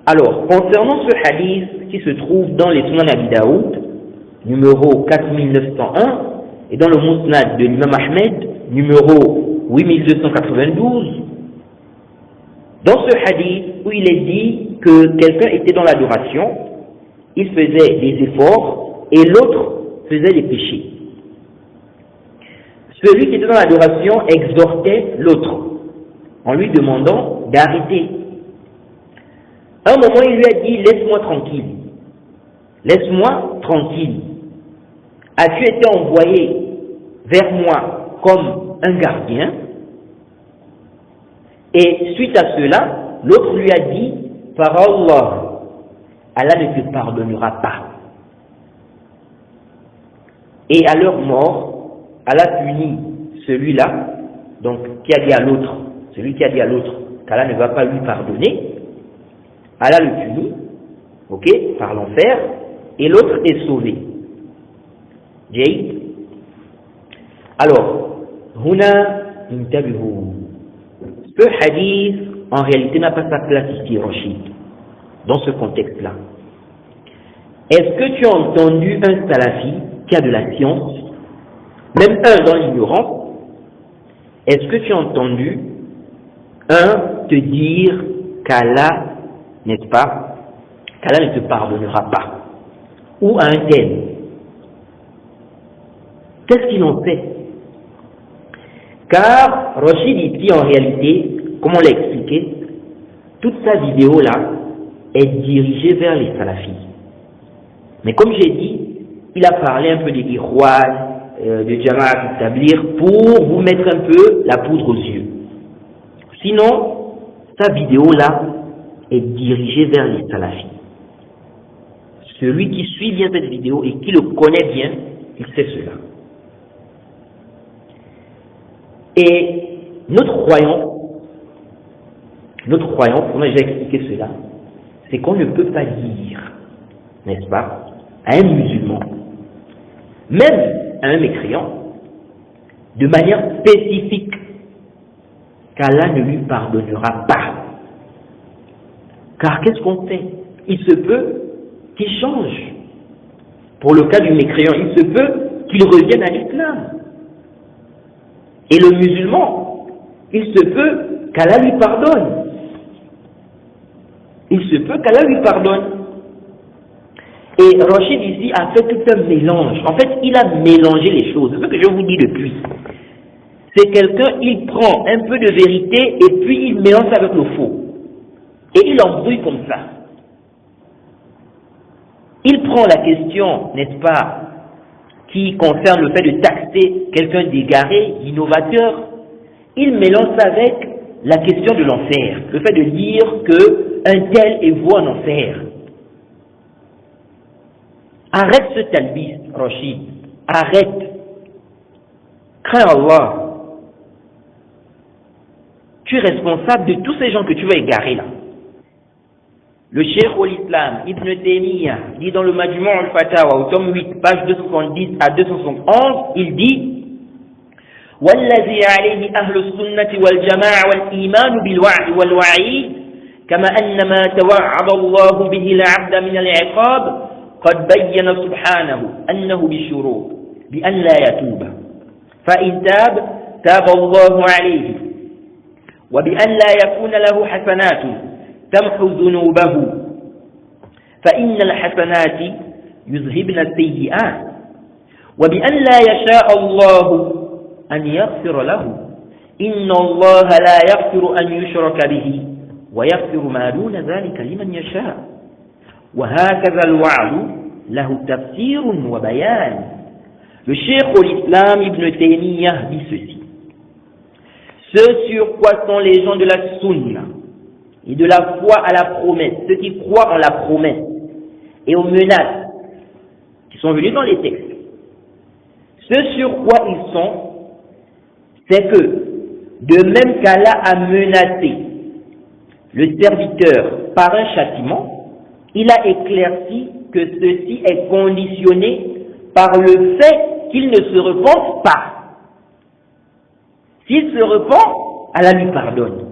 Alors, concernant ce hadith qui se trouve dans les Sunan Abi Daoud, numéro 4901, et dans le Musnad de l'imam Ahmed, numéro 8292, dans ce hadith où il est dit que quelqu'un était dans l'adoration, il faisait des efforts et l'autre faisait des péchés. Celui qui était dans l'adoration exhortait l'autre en lui demandant d'arrêter. À un moment, il lui a dit « Laisse-moi tranquille. Laisse-moi tranquille. As-tu été envoyé vers moi comme un gardien ?» Et suite à cela, l'autre lui a dit « Par Allah, Allah ne te pardonnera pas. » Et à leur mort, Allah punit celui-là, donc qui a dit à l'autre, celui qui a dit à l'autre qu'Allah ne va pas lui pardonner, Allah le punit, ok, par l'enfer, et l'autre est sauvé. Jaïd. Alors, Huna intabihu. Ce hadith, en réalité, n'a pas sa place ici, Rachid, dans ce contexte-là. Est-ce que tu as entendu un salafi qui a de la science Même un dans l'ignorance, est-ce que tu as entendu un te dire qu'Allah, n'est-ce pas, qu'Allah ne te pardonnera pas, ou un tel? Qu'est-ce qu'il en fait? Car Rachid ici, en réalité, comme on l'a expliqué, toute sa vidéo là est dirigée vers les salafis. Mais comme j'ai dit, il a parlé un peu des Ikhwan, de Jamaat Tabligh pour vous mettre un peu la poudre aux yeux. Sinon, sa vidéo là est dirigée vers les salafis. Celui qui suit bien cette vidéo et qui le connaît bien, il sait cela. Et notre croyance, on a déjà expliqué cela, c'est qu'on ne peut pas dire, n'est-ce pas, à un musulman, même à un mécréant, de manière spécifique, qu'Allah ne lui pardonnera pas. Car qu'est-ce qu'on fait? Il se peut qu'il change. Pour le cas du mécréant, il se peut qu'il revienne à l'islam. Et le musulman, il se peut qu'Allah lui pardonne. Il se peut qu'Allah lui pardonne. Et Rachid ici a fait tout un mélange. En fait, il a mélangé les choses. C'est ce que je vous dis depuis. C'est quelqu'un, il prend un peu de vérité et puis il mélange avec le faux. Et il embrouille comme ça. Il prend la question, n'est-ce pas, qui concerne le fait de taxer quelqu'un d'égaré, d'innovateur. Il mélange ça avec la question de l'enfer. Le fait de dire qu'un tel est voué en enfer. Arrête ce talbis, Rachid. Arrête. Crains Allah. Tu es responsable de tous ces gens que tu vas égarer là. Le Cheikh al-Islam, Ibn Taymiyyah, dit dans le Majmu' al-Fatawa, au tome 8, page 270 à 271, il dit وَالَّذِي عَلَيْهِ أَهْلُ السُّنَّةِ وَالْجَمَاعَةِ وَالْإِيمَانُ بِالْوَعْدِ وَالْوَعِيدِ كما أن ما توعد الله به العبد من العقاب قد بين سبحانه أنه بالشروط بأن لا يتوب فإن تاب الله عليه وبأن لا يكون له حسنات تمحو ذنوبه فإن الحسنات يذهبن السيئات وبأن لا يشاء الله أن يغفر له إن الله لا يغفر أن يشرك به ويغفر ما دون ذلك لمن يشاء وهكذا الوعد له تفسير وبيان. Le Cheikh al-Islam Ibn Taymiyyah dit ceci: ce sur quoi sont les gens de la sunna et de la foi à la promesse, ceux qui croient en la promesse et aux menaces qui sont venues dans les textes, ce sur quoi ils sont, c'est que de même qu'Allah a menacé le serviteur par un châtiment, il a éclairci que ceci est conditionné par le fait qu'il ne se repente pas. S'il se repent, Allah lui pardonne.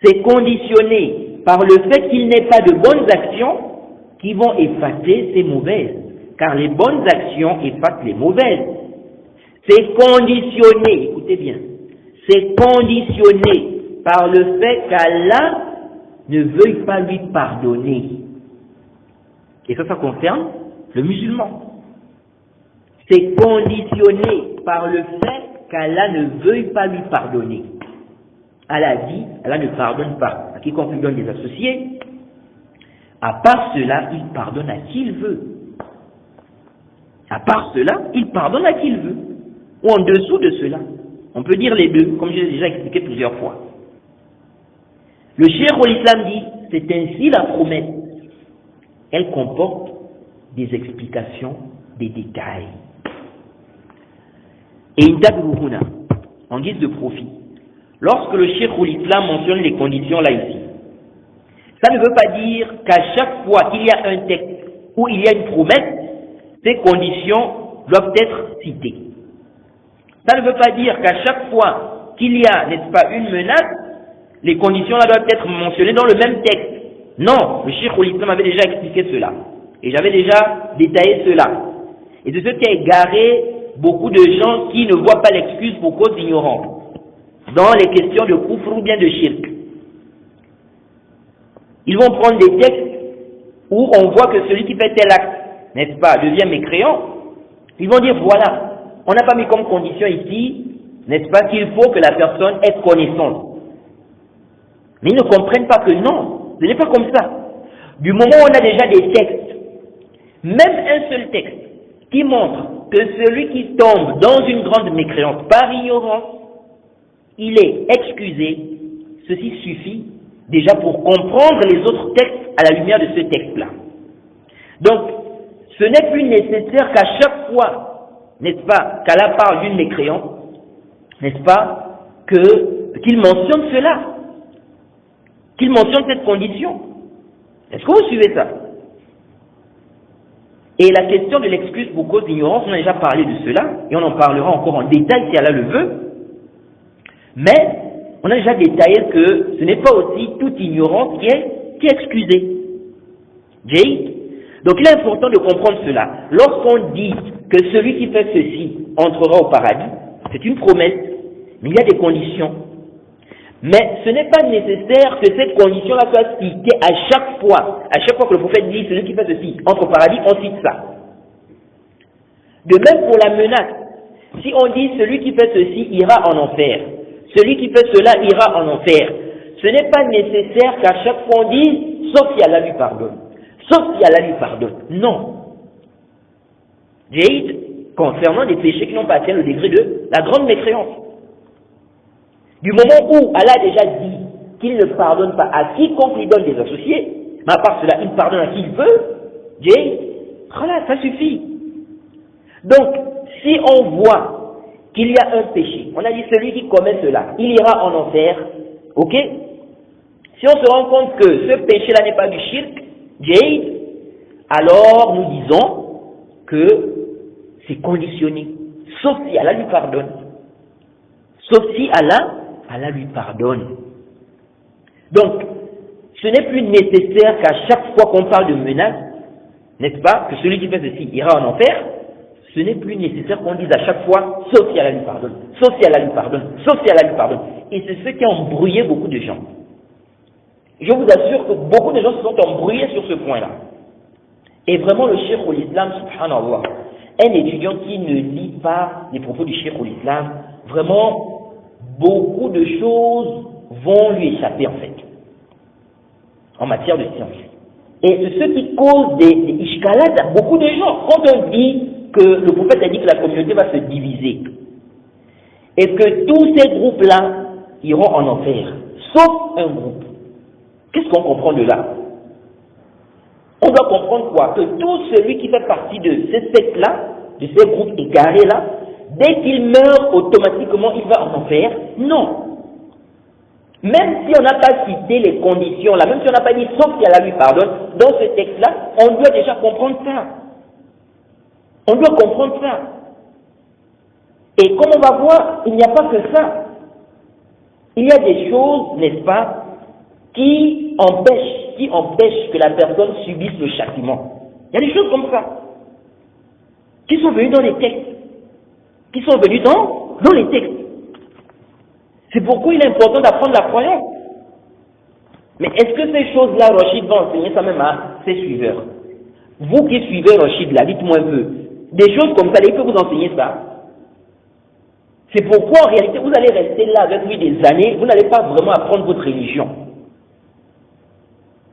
C'est conditionné par le fait qu'il n'ait pas de bonnes actions qui vont effacer ces mauvaises, car les bonnes actions effacent les mauvaises. C'est conditionné, écoutez bien, c'est conditionné par le fait qu'Allah ne veuille pas lui pardonner. Et ça concerne le musulman. C'est conditionné par le fait qu'Allah ne veuille pas lui pardonner. Allah dit, Allah ne pardonne pas à quiconque lui donne des associés. À part cela, il pardonne à qui il veut. À part cela, il pardonne à qui il veut. Ou en dessous de cela. On peut dire les deux, comme je l'ai déjà expliqué plusieurs fois. Le Cheikh al-Islam dit, c'est ainsi la promesse. Elle comporte des explications, des détails. Et indabruhuna, en guise de profit, lorsque le Cheikh al-Islam mentionne les conditions là ici, ça ne veut pas dire qu'à chaque fois qu'il y a un texte où il y a une promesse, ces conditions doivent être citées. Ça ne veut pas dire qu'à chaque fois qu'il y a, n'est-ce pas, une menace, les conditions là doivent être mentionnées dans le même texte. Non, le Cheikh al-Islam avait déjà expliqué cela. Et j'avais déjà détaillé cela. Et c'est ce qui a égaré beaucoup de gens qui ne voient pas l'excuse pour cause d'ignorance dans les questions de kufr ou bien de shirk. Ils vont prendre des textes où on voit que celui qui fait tel acte, n'est-ce pas, devient mécréant. Ils vont dire, voilà, on n'a pas mis comme condition ici, n'est-ce pas, qu'il faut que la personne ait connaissance. Mais ils ne comprennent pas que non, ce n'est pas comme ça. Du moment où on a déjà des textes, même un seul texte, qui montre que celui qui tombe dans une grande mécréance par ignorance, il est excusé, ceci suffit déjà pour comprendre les autres textes à la lumière de ce texte-là. Donc, ce n'est plus nécessaire qu'à chaque fois, n'est-ce pas, qu'Allah parle d'une mécréance, n'est-ce pas, qu'il mentionne cela, qu'il mentionne cette condition. Est-ce que vous suivez ça? Et la question de l'excuse pour cause d'ignorance, on a déjà parlé de cela, et on en parlera encore en détail si Allah le veut, mais on a déjà détaillé que ce n'est pas aussi toute ignorance qui est excusée. Jay? Donc il est important de comprendre cela. Lorsqu'on dit que celui qui fait ceci entrera au paradis, c'est une promesse, mais il y a des conditions. Mais ce n'est pas nécessaire que cette condition-là soit citée à chaque fois que le prophète dit celui qui fait ceci entre au paradis, on cite ça. De même pour la menace, si on dit celui qui fait ceci ira en enfer, celui qui fait cela ira en enfer, ce n'est pas nécessaire qu'à chaque fois on dise sauf si Allah lui pardonne. Sauf si Allah lui pardonne. Non. J'ai concernant des péchés qui n'ont pas atteint le degré de la grande mécréance. Du moment où Allah a déjà dit qu'il ne pardonne pas à quiconque lui donne des associés, mais à part cela, il pardonne à qui il veut, voilà, ça suffit. Donc, si on voit qu'il y a un péché, on a dit celui qui commet cela, il ira en enfer, ok? Si on se rend compte que ce péché-là n'est pas du shirk, alors nous disons que c'est conditionné, sauf si Allah lui pardonne. Sauf si Allah lui pardonne. Donc, ce n'est plus nécessaire qu'à chaque fois qu'on parle de menace, n'est-ce pas, que celui qui fait ceci ira en enfer, ce n'est plus nécessaire qu'on dise à chaque fois, sauf si Allah lui pardonne, sauf si Allah lui pardonne, sauf si Allah lui pardonne. Et c'est ce qui a embrouillé beaucoup de gens. Je vous assure que beaucoup de gens se sont embrouillés sur ce point-là. Et vraiment, le Cheikh l'Islam, subhanallah, un étudiant qui ne lit pas les propos du Cheikh l'Islam, vraiment, beaucoup de choses vont lui échapper en fait, en matière de science. Et c'est ce qui cause des ishkalats à beaucoup de gens. Quand on dit que le prophète a dit que la communauté va se diviser, et que tous ces groupes-là iront en enfer, sauf un groupe. Qu'est-ce qu'on comprend de là? On doit comprendre quoi? Que tout celui qui fait partie de ces sectes-là, de ces groupes égarés-là, dès qu'il meurt, automatiquement, il va en enfer? Non. Même si on n'a pas cité les conditions, là, même si on n'a pas dit sauf si Allah lui pardonne, dans ce texte-là, on doit déjà comprendre ça. On doit comprendre ça. Et comme on va voir, il n'y a pas que ça. Il y a des choses, n'est-ce pas, qui empêchent que la personne subisse le châtiment. Il y a des choses comme ça, qui sont venues dans les textes. Qui sont venus dans les textes. C'est pourquoi il est important d'apprendre la croyance. Mais est-ce que ces choses-là, Rachid va enseigner ça même à ses suiveurs? Vous qui suivez Rachid là, dites-moi un peu. Des choses comme ça, il peut vous enseigner ça. C'est pourquoi en réalité vous allez rester là avec lui des années, vous n'allez pas vraiment apprendre votre religion.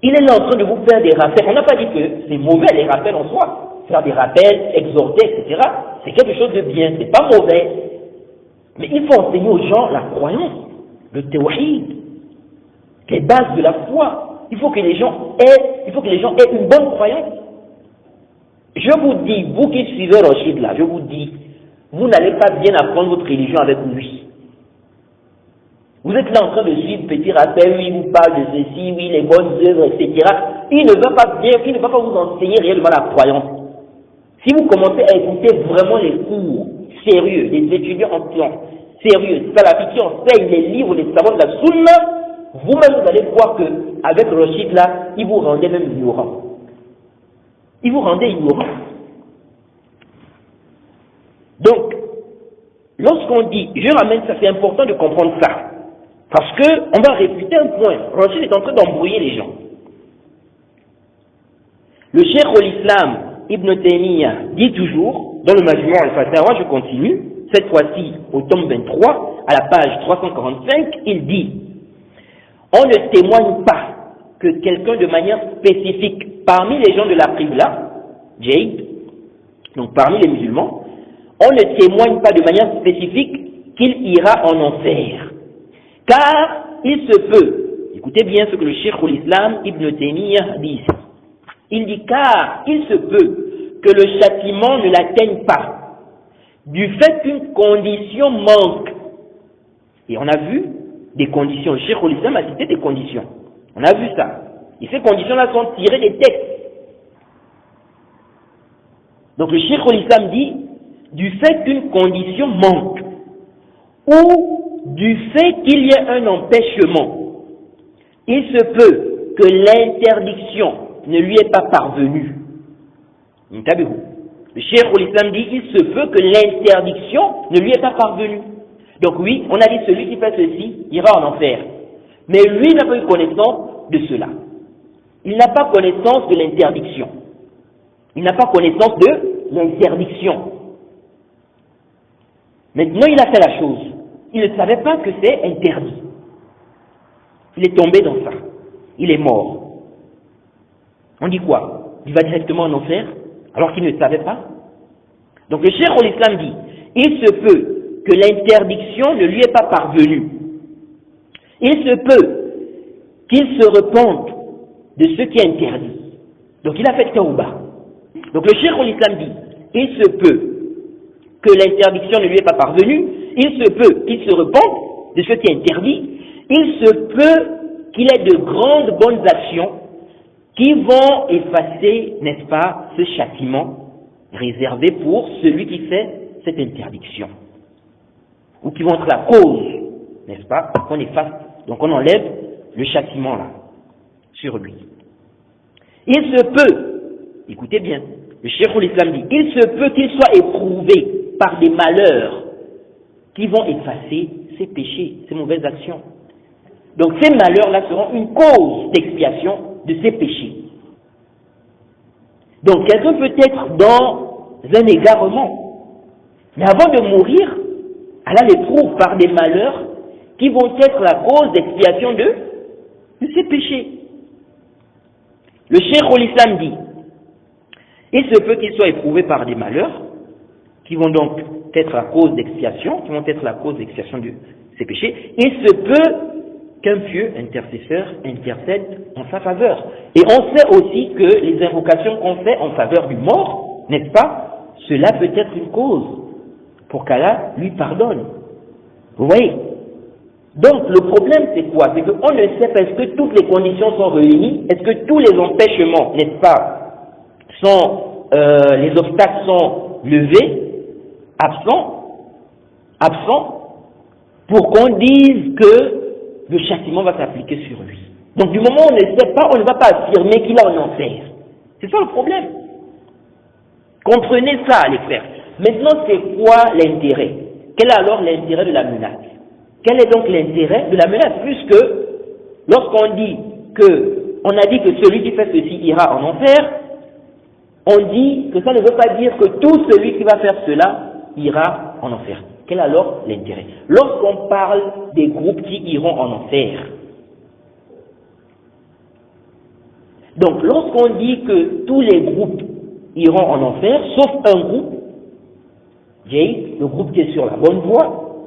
Il est là en train de vous faire des rappels. On n'a pas dit que c'est mauvais les rappels en soi. Faire des rappels, exhorter, etc. C'est quelque chose de bien, c'est pas mauvais. Mais il faut enseigner aux gens la croyance, le tawhid, les bases de la foi. Il faut que les gens aient une bonne croyance. Je vous dis, vous qui suivez Rachid là, je vous dis, vous n'allez pas bien apprendre votre religion avec lui. Vous êtes là en train de suivre petit rappel, oui, il vous parle de ceci, oui, les bonnes œuvres, etc. Il ne va pas vous enseigner réellement la croyance. Si vous commencez à écouter vraiment les cours sérieux, des étudiants en sciences sérieux, salafis qui enseignent les livres, les savants de la sunna, vous-même vous allez voir que avec Rachid là, il vous rendait même ignorant. Il vous rendait ignorant. Donc, lorsqu'on dit, je ramène ça, c'est important de comprendre ça. Parce qu'on va réfuter un point. Rachid est en train d'embrouiller les gens. Le cheikh al-Islam Ibn Taymiyyah dit toujours, dans le Majmu' al-Fatawa, je continue, cette fois-ci au tome 23, à la page 345, il dit, on ne témoigne pas que quelqu'un de manière spécifique, parmi les gens de la Qibla, Jade, donc parmi les musulmans, on ne témoigne pas de manière spécifique qu'il ira en enfer. Car il se peut, écoutez bien ce que le cheikh al-Islam Ibn Taymiyyah dit ici, il dit car il se peut que le châtiment ne l'atteigne pas, du fait qu'une condition manque. Et on a vu des conditions, le cheikh al-Islam a cité des conditions, on a vu ça, et ces conditions-là sont tirées des textes. Donc le cheikh al-Islam dit, du fait qu'une condition manque, ou du fait qu'il y ait un empêchement, il se peut que l'interdiction ne lui est pas parvenue. Le cheikh al-Islam dit, il se peut que l'interdiction ne lui est pas parvenue. Donc oui, on a dit celui qui fait ceci ira en enfer. Mais lui n'a pas eu connaissance de cela. Il n'a pas connaissance de l'interdiction. Il n'a pas connaissance de l'interdiction. Maintenant, il a fait la chose. Il ne savait pas que c'est interdit. Il est tombé dans ça. Il est mort. On dit quoi? Il va directement en enfer alors qu'il ne savait pas? Donc le cheikh al-Islam dit, il se peut que l'interdiction ne lui est pas parvenue. Il se peut qu'il se repente de ce qui est interdit. Donc il a fait tawbah. Donc le cheikh al-Islam dit, il se peut que l'interdiction ne lui est pas parvenue, il se peut qu'il se repente de ce qui est interdit, il se peut qu'il ait de grandes bonnes actions qui vont effacer, n'est-ce pas, ce châtiment réservé pour celui qui fait cette interdiction. Ou qui vont être la cause, n'est-ce pas, qu'on efface, donc on enlève le châtiment là, sur lui. Il se peut, écoutez bien, le cheikh al-Islam dit, il se peut qu'il soit éprouvé par des malheurs qui vont effacer ses péchés, ses mauvaises actions. Donc ces malheurs-là seront une cause d'expiation de ses péchés. Donc quelqu'un peut être dans un égarement, mais avant de mourir, Allah l'éprouve par des malheurs qui vont être la cause d'expiation de ses péchés. Le cheikh al-Islam dit, il se peut qu'il soit éprouvé par des malheurs qui vont donc être la cause d'expiation, qui vont être la cause d'expiation de ses péchés. Il se peut qu'un pieux intercesseur intercède en sa faveur. Et on sait aussi que les invocations qu'on fait en faveur du mort, n'est-ce pas, cela peut être une cause pour qu'Allah lui pardonne. Vous voyez? Donc le problème c'est quoi? C'est qu'on ne sait pas, est-ce que toutes les conditions sont réunies? Est-ce que tous les empêchements, n'est-ce pas, sont, les obstacles sont levés, absents, pour qu'on dise que le châtiment va s'appliquer sur lui. Donc du moment où on ne sait pas, on ne va pas affirmer qu'il a en enfer. C'est ça le problème. Comprenez ça, les frères. Maintenant, c'est quoi l'intérêt? Quel est alors l'intérêt de la menace? Quel est donc l'intérêt de la menace? Puisque lorsqu'on dit que, on a dit que celui qui fait ceci ira en enfer, on dit que ça ne veut pas dire que tout celui qui va faire cela ira en enfer. Quel est alors l'intérêt? Lorsqu'on parle des groupes qui iront en enfer, donc lorsqu'on dit que tous les groupes iront en enfer, sauf un groupe, le groupe qui est sur la bonne voie,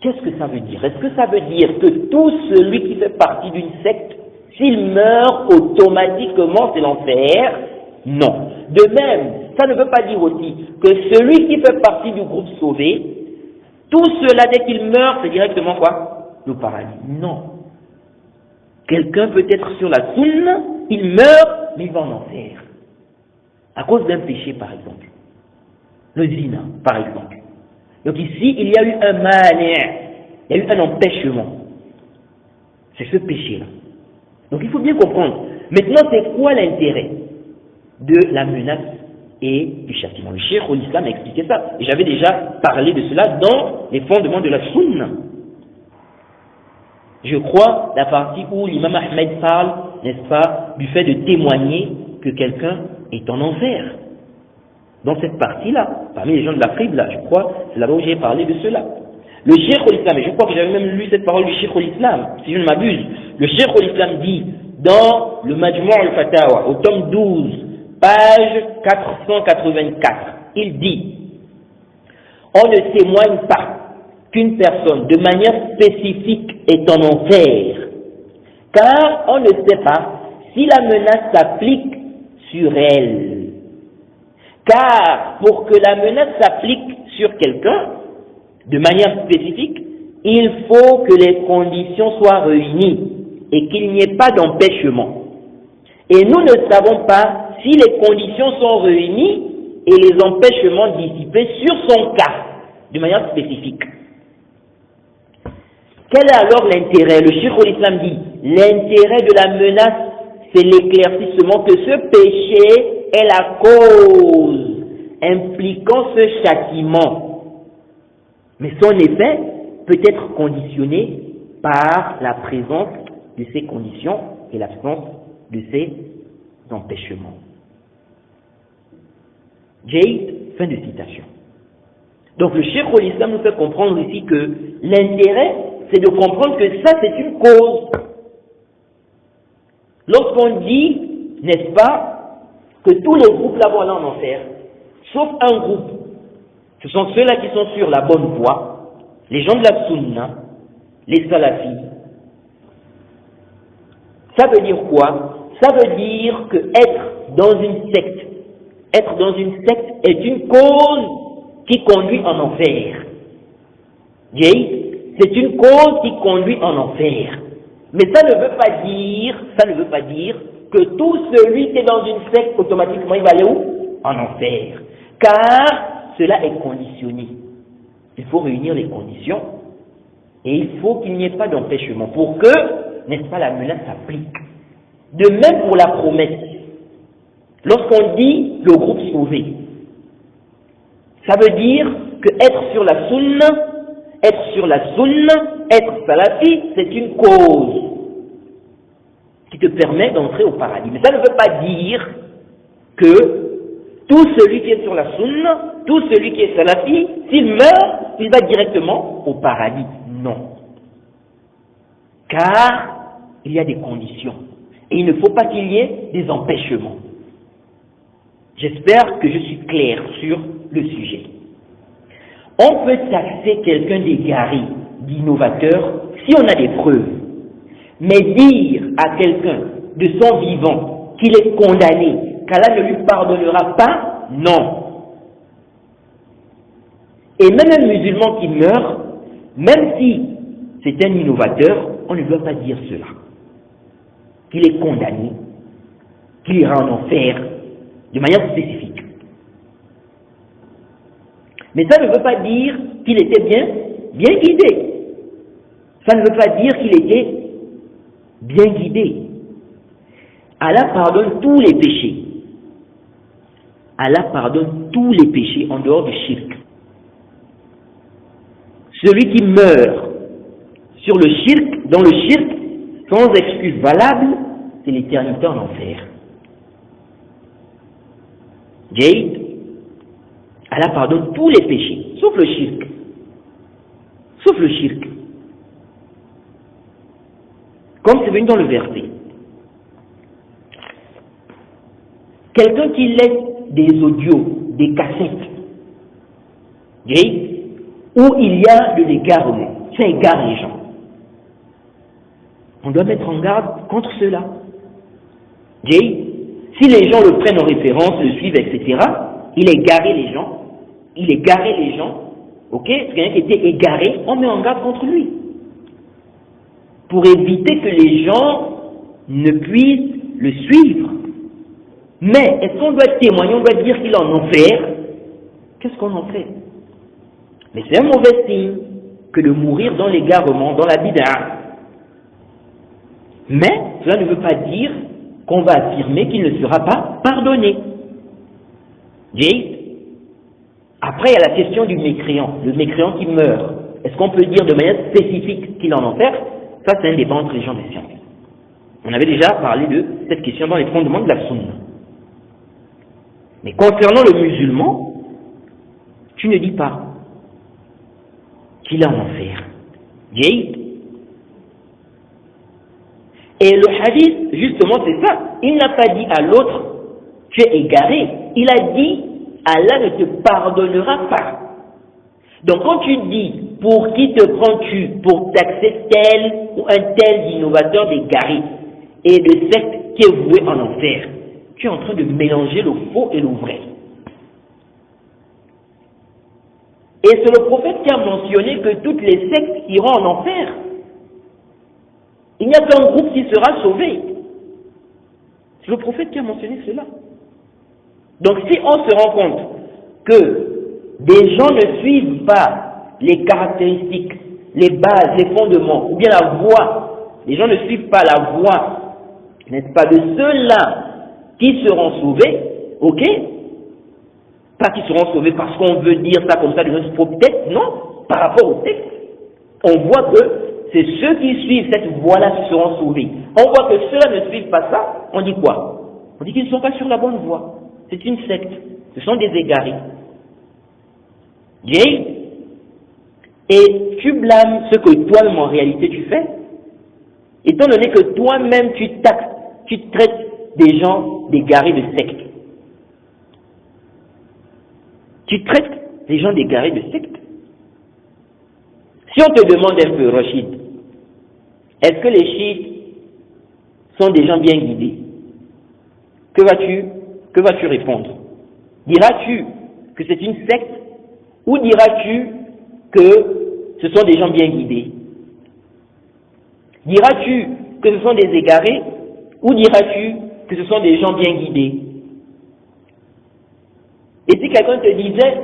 qu'est-ce que ça veut dire? Est-ce que ça veut dire que tout celui qui fait partie d'une secte, s'il meurt automatiquement c'est l'enfer? Non. De même, ça ne veut pas dire aussi que celui qui fait partie du groupe sauvé, tout cela dès qu'il meurt, c'est directement quoi? Le paradis. Non. Quelqu'un peut être sur la sunna, il meurt, mais il va en enfer. À cause d'un péché, par exemple. Le zina, par exemple. Donc ici, il y a eu un mani', il y a eu un empêchement. C'est ce péché-là. Donc il faut bien comprendre. Maintenant, c'est quoi l'intérêt de la menace et du châtiment. Le Cheikh l'Islam a expliqué ça. Et j'avais déjà parlé de cela dans les fondements de la Sunna. Je crois la partie où l'imam Ahmed parle, n'est-ce pas, du fait de témoigner que quelqu'un est en enfer. Dans cette partie-là, parmi les gens de l'Afrique, là, je crois, c'est là-bas où j'ai parlé de cela. Le Cheikh l'Islam, et je crois que j'avais même lu cette parole du Cheikh l'Islam, si je ne m'abuse, le Cheikh l'Islam dit dans le Majmou' al-Fatawa, au tome 12, page 484, il dit: on ne témoigne pas qu'une personne de manière spécifique est en enfer, car on ne sait pas si la menace s'applique sur elle. Car pour que la menace s'applique sur quelqu'un de manière spécifique, il faut que les conditions soient réunies et qu'il n'y ait pas d'empêchement. Et nous ne savons pas si les conditions sont réunies et les empêchements dissipés sur son cas, de manière spécifique. Quel est alors l'intérêt? Le Cheikh l'Islam dit, l'intérêt de la menace, c'est l'éclaircissement que ce péché est la cause impliquant ce châtiment. Mais son effet peut être conditionné par la présence de ces conditions et l'absence de ces empêchements. Jade, fin de citation. Donc le Cheikh l'Islam nous fait comprendre ici que l'intérêt, c'est de comprendre que ça, c'est une cause. Lorsqu'on dit, n'est-ce pas, que tous les groupes là vont aller en enfer, sauf un groupe, ce sont ceux-là qui sont sur la bonne voie, les gens de la Sunna, les salafis. Ça veut dire quoi? Ça veut dire que être dans une secte est une cause qui conduit en enfer. C'est une cause qui conduit en enfer. Mais ça ne veut pas dire que tout celui qui est dans une secte, automatiquement, il va aller où? En enfer. Car cela est conditionné. Il faut réunir les conditions et il faut qu'il n'y ait pas d'empêchement pour que, n'est-ce pas, la menace s'applique. De même pour la promesse. Lorsqu'on dit le groupe sauvé, ça veut dire que être sur la sunna, être salafi, c'est une cause qui te permet d'entrer au paradis. Mais ça ne veut pas dire que tout celui qui est sur la sunna, tout celui qui est salafi, s'il meurt, il va directement au paradis. Non. Car il y a des conditions. Et il ne faut pas qu'il y ait des empêchements. J'espère que je suis clair sur le sujet. On peut taxer quelqu'un d'égaré, d'innovateur, si on a des preuves. Mais dire à quelqu'un de son vivant qu'il est condamné, qu'Allah ne lui pardonnera pas, non. Et même un musulman qui meurt, même si c'est un innovateur, on ne doit pas dire cela. Qu'il est condamné, qu'il ira en enfer, de manière spécifique. Mais ça ne veut pas dire qu'il était bien guidé. Ça ne veut pas dire qu'il était bien guidé. Allah pardonne tous les péchés. Allah pardonne tous les péchés en dehors du shirk. Celui qui meurt sur le shirk, dans le shirk, sans excuse valable, c'est l'éternité en enfer. Jade, Allah pardonne tous les péchés, sauf le shirk. Sauf le shirk. Comme c'est venu dans le verset. Quelqu'un qui laisse des audios, des cassettes, où il y a de l'égarement, ça égare les gens. On doit mettre en garde contre cela. Si les gens le prennent en référence, le suivent, etc., il égare les gens, ok? C'est quelqu'un qui était égaré, on met en garde contre lui. Pour éviter que les gens ne puissent le suivre. Mais, est-ce qu'on doit témoigner, on doit dire qu'il est en enfer? Qu'est-ce qu'on en fait? Mais c'est un mauvais signe que de mourir dans l'égarement, dans la bid'a. Mais, cela ne veut pas dire qu'on va affirmer qu'il ne sera pas pardonné. Jay. Après, il y a la question du mécréant, le mécréant qui meurt. Est-ce qu'on peut dire de manière spécifique qu'il est en enfer? Ça, c'est un débat entre les gens des sciences. On avait déjà parlé de cette question dans les fondements de la sunna. Mais concernant le musulman, tu ne dis pas qu'il est en enfer. Jay. Et le hadith, justement, c'est ça. Il n'a pas dit à l'autre, tu es égaré. Il a dit, Allah ne te pardonnera pas. Donc quand tu dis, pour qui te prends-tu pour taxer tel ou un tel innovateur d'égaré et de secte qui est voué en enfer, tu es en train de mélanger le faux et le vrai. Et c'est le prophète qui a mentionné que toutes les sectes iront en enfer. Il n'y a qu'un groupe qui sera sauvé. C'est le prophète qui a mentionné cela. Donc si on se rend compte que des gens ne suivent pas les caractéristiques, les bases, les fondements, ou bien la voie, les gens ne suivent pas la voie, n'est-ce pas, de ceux-là qui seront sauvés, ok? Pas qui seront sauvés parce qu'on veut dire ça comme ça de notre propre tête, non, par rapport au texte. On voit que c'est ceux qui suivent cette voie-là qui seront sauvés. On voit que ceux-là ne suivent pas ça, on dit quoi? On dit qu'ils ne sont pas sur la bonne voie. C'est une secte. Ce sont des égarés. Et tu blâmes ce que toi-même en réalité tu fais, étant donné que toi-même tu taxes, tu traites des gens d'égarés de secte. Tu traites les gens d'égarés de secte. Si on te demande un peu, Rachid, est-ce que les chiites sont des gens bien guidés? Que vas-tu répondre? Diras-tu que c'est une secte ou diras-tu que ce sont des gens bien guidés? Diras-tu que ce sont des égarés ou diras-tu que ce sont des gens bien guidés? Et si quelqu'un te disait,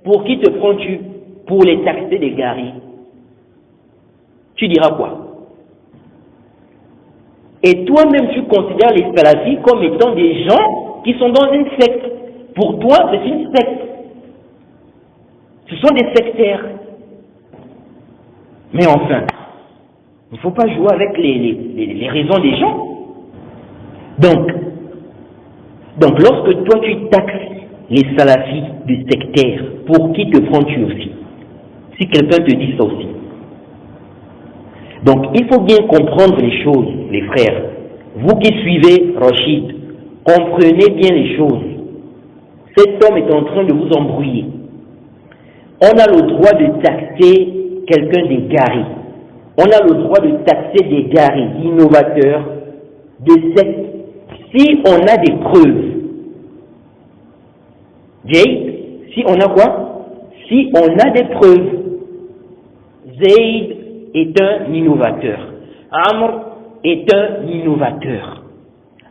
pour qui te prends-tu pour les taxer d'égarés? Tu diras quoi? Et toi-même, tu considères les salafis comme étant des gens qui sont dans une secte. Pour toi, c'est une secte. Ce sont des sectaires. Mais enfin, il ne faut pas jouer avec les raisons des gens. Donc, lorsque toi tu taxes les salafis du sectaire, pour qui te prends-tu aussi? Si quelqu'un te dit ça aussi. Donc, il faut bien comprendre les choses, les frères. Vous qui suivez Rachid, comprenez bien les choses. Cet homme est en train de vous embrouiller. On a le droit de taxer quelqu'un d'égaré. On a le droit de taxer d'égaré, d'innovateur, de secte, si on a des preuves. Jay, si on a quoi? Si on a des preuves. Zayd est un innovateur. Amr est un innovateur.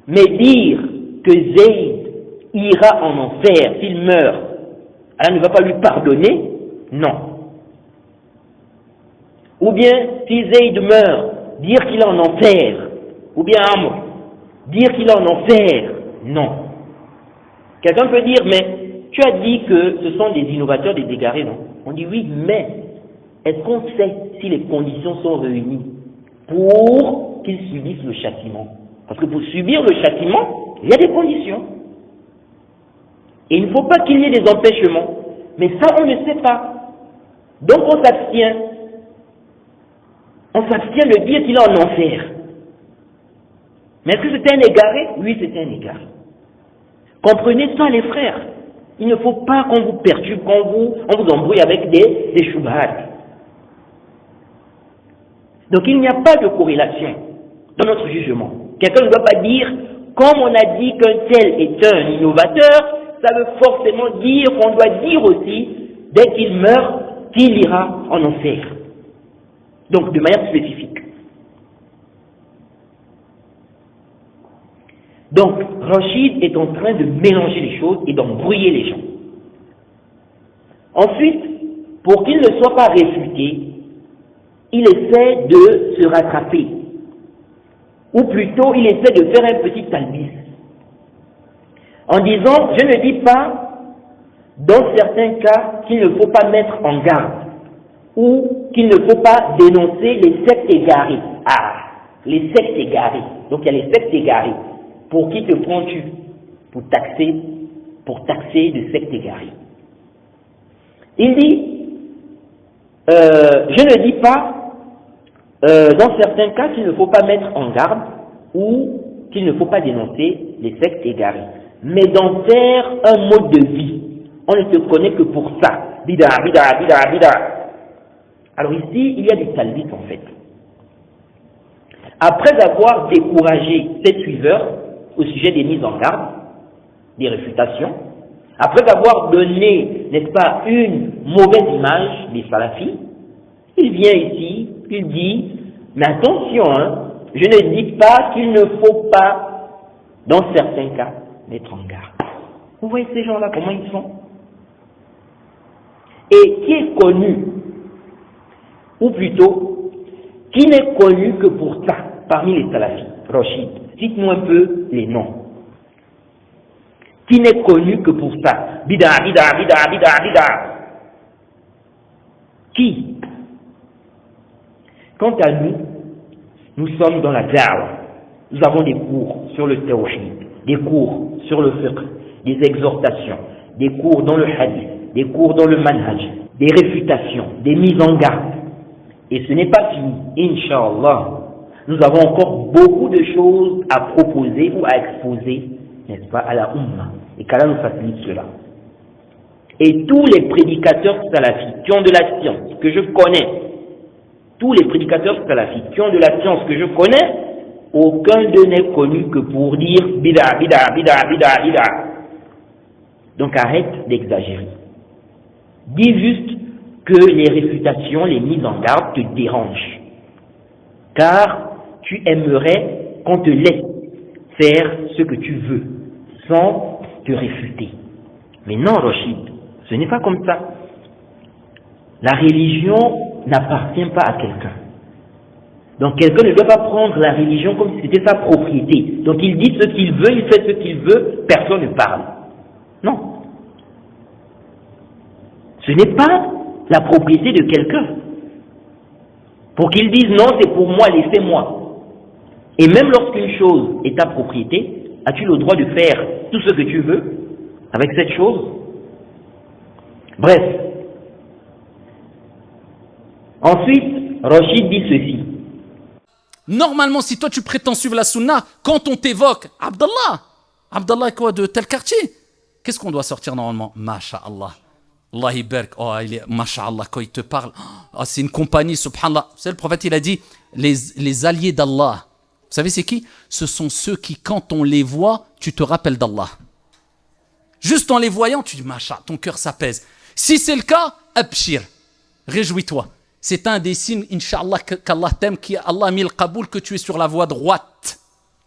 Mais dire que Zayd ira en enfer s'il meurt, Allah ne va pas lui pardonner? Non. Ou bien, si Zayd meurt, dire qu'il est en enfer. Ou bien Amr, dire qu'il est en enfer? Non. Quelqu'un peut dire, mais tu as dit que ce sont des innovateurs, des égarés, non? On dit oui, mais est-ce qu'on sait si les conditions sont réunies pour qu'ils subissent le châtiment? Parce que pour subir le châtiment, il y a des conditions. Et il ne faut pas qu'il y ait des empêchements. Mais ça, on ne sait pas. Donc on s'abstient. On s'abstient de dire qu'il est en enfer. Mais est-ce que c'était un égaré? Oui, c'était un égaré. Comprenez ça, les frères. Il ne faut pas qu'on vous perturbe, on vous embrouille avec des shubhat. Donc il n'y a pas de corrélation dans notre jugement. Quelqu'un ne doit pas dire, comme on a dit qu'un tel est un innovateur, ça veut forcément dire qu'on doit dire aussi, dès qu'il meurt, qu'il ira en enfer. Donc de manière spécifique. Donc Rachid est en train de mélanger les choses et d'embrouiller les gens. Ensuite, pour qu'il ne soit pas réfuté, il essaie de se rattraper. Ou plutôt, il essaie de faire un petit talbis. En disant, je ne dis pas dans certains cas qu'il ne faut pas mettre en garde ou qu'il ne faut pas dénoncer les sectes égarées. Ah, les sectes égarées. Donc il y a les sectes égarées. Pour qui te prends-tu? Pour taxer de sectes égarées. Il dit, je ne dis pas, dans certains cas, qu'il ne faut pas mettre en garde ou qu'il ne faut pas dénoncer les sectes égarées. Mais d'en faire un mode de vie. On ne se connaît que pour ça. Bida, bida, bida, bida. Alors ici, il y a du talbis en fait. Après avoir découragé ses suiveurs au sujet des mises en garde, des réfutations, après avoir donné, n'est-ce pas, une mauvaise image des salafis, il vient ici, il dit, mais attention, hein, je ne dis pas qu'il ne faut pas, dans certains cas, mettre en garde. Vous voyez ces gens-là, comment ils sont? Et qui est connu, ou plutôt, qui n'est connu que pour ça, parmi les salafis? Rachid, cite-nous un peu les noms. Qui n'est connu que pour ça? Bida, bida, bida, bida, bida. Qui? Quant à nous, nous sommes dans la da'wa. Nous avons des cours sur le tawhid, des cours sur le fiqh, des exhortations, des cours dans le hadith, des cours dans le manhaj, des réfutations, des mises en garde. Et ce n'est pas fini, Inch'Allah. Nous avons encore beaucoup de choses à proposer ou à exposer, n'est-ce pas, à la Ummah. Et qu'Allah nous facilite cela. Et tous les prédicateurs salafis qui ont de la science, que je connais, tous les prédicateurs salafis qui ont de la science que je connais, aucun d'eux n'est connu que pour dire bida, bida, bida, bida, bida. Donc arrête d'exagérer. Dis juste que les réfutations, les mises en garde te dérangent. Car tu aimerais qu'on te laisse faire ce que tu veux, sans te réfuter. Mais non, Rachid, ce n'est pas comme ça. La religion n'appartient pas à quelqu'un. Donc quelqu'un ne doit pas prendre la religion comme si c'était sa propriété. Donc il dit ce qu'il veut, il fait ce qu'il veut, personne ne parle. Non. Ce n'est pas la propriété de quelqu'un. Pour qu'il dise non, c'est pour moi, laissez-moi. Et même lorsqu'une chose est ta propriété, as-tu le droit de faire tout ce que tu veux avec cette chose? Bref. Ensuite, Rachid dit ceci. Normalement, si toi tu prétends suivre la sunna, quand on t'évoque Abdallah quoi de tel quartier, qu'est-ce qu'on doit sortir normalement? Masha'Allah. Allah iberk, oh il est, masha'Allah, quand il te parle, oh, c'est une compagnie, subhanallah. Vous savez, le prophète il a dit, les alliés d'Allah, vous savez c'est qui? Ce sont ceux qui, quand on les voit, tu te rappelles d'Allah. Juste en les voyant, tu dis, macha, ton cœur s'apaise. Si c'est le cas, abshir, réjouis-toi. C'est un des signes, Inch'Allah, qu'Allah t'aime, qu'Allah a mis le qaboul, que tu es sur la voie droite.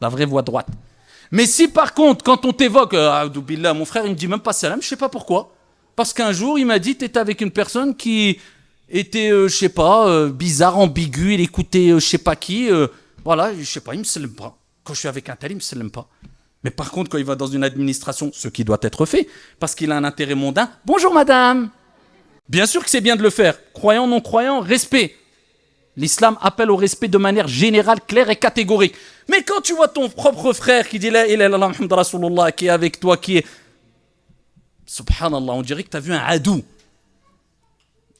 La vraie voie droite. Mais si par contre, quand on t'évoque, Billah, mon frère, il me dit même pas salam, je sais pas pourquoi. Parce qu'un jour, il m'a dit, t'étais avec une personne qui était, je sais pas, bizarre, ambigu, il écoutait, je sais pas qui, voilà, je sais pas, il me salame pas. Quand je suis avec un tel, il me salame pas. Mais par contre, quand il va dans une administration, ce qui doit être fait, parce qu'il a un intérêt mondain, bonjour madame. Bien sûr que c'est bien de le faire. Croyant, non croyant, respect. L'islam appelle au respect de manière générale, claire et catégorique. Mais quand tu vois ton propre frère qui dit la ilaha illallah Muhammad Rasulullah, qui est avec toi, qui est... Subhanallah, on dirait que tu as vu un adou.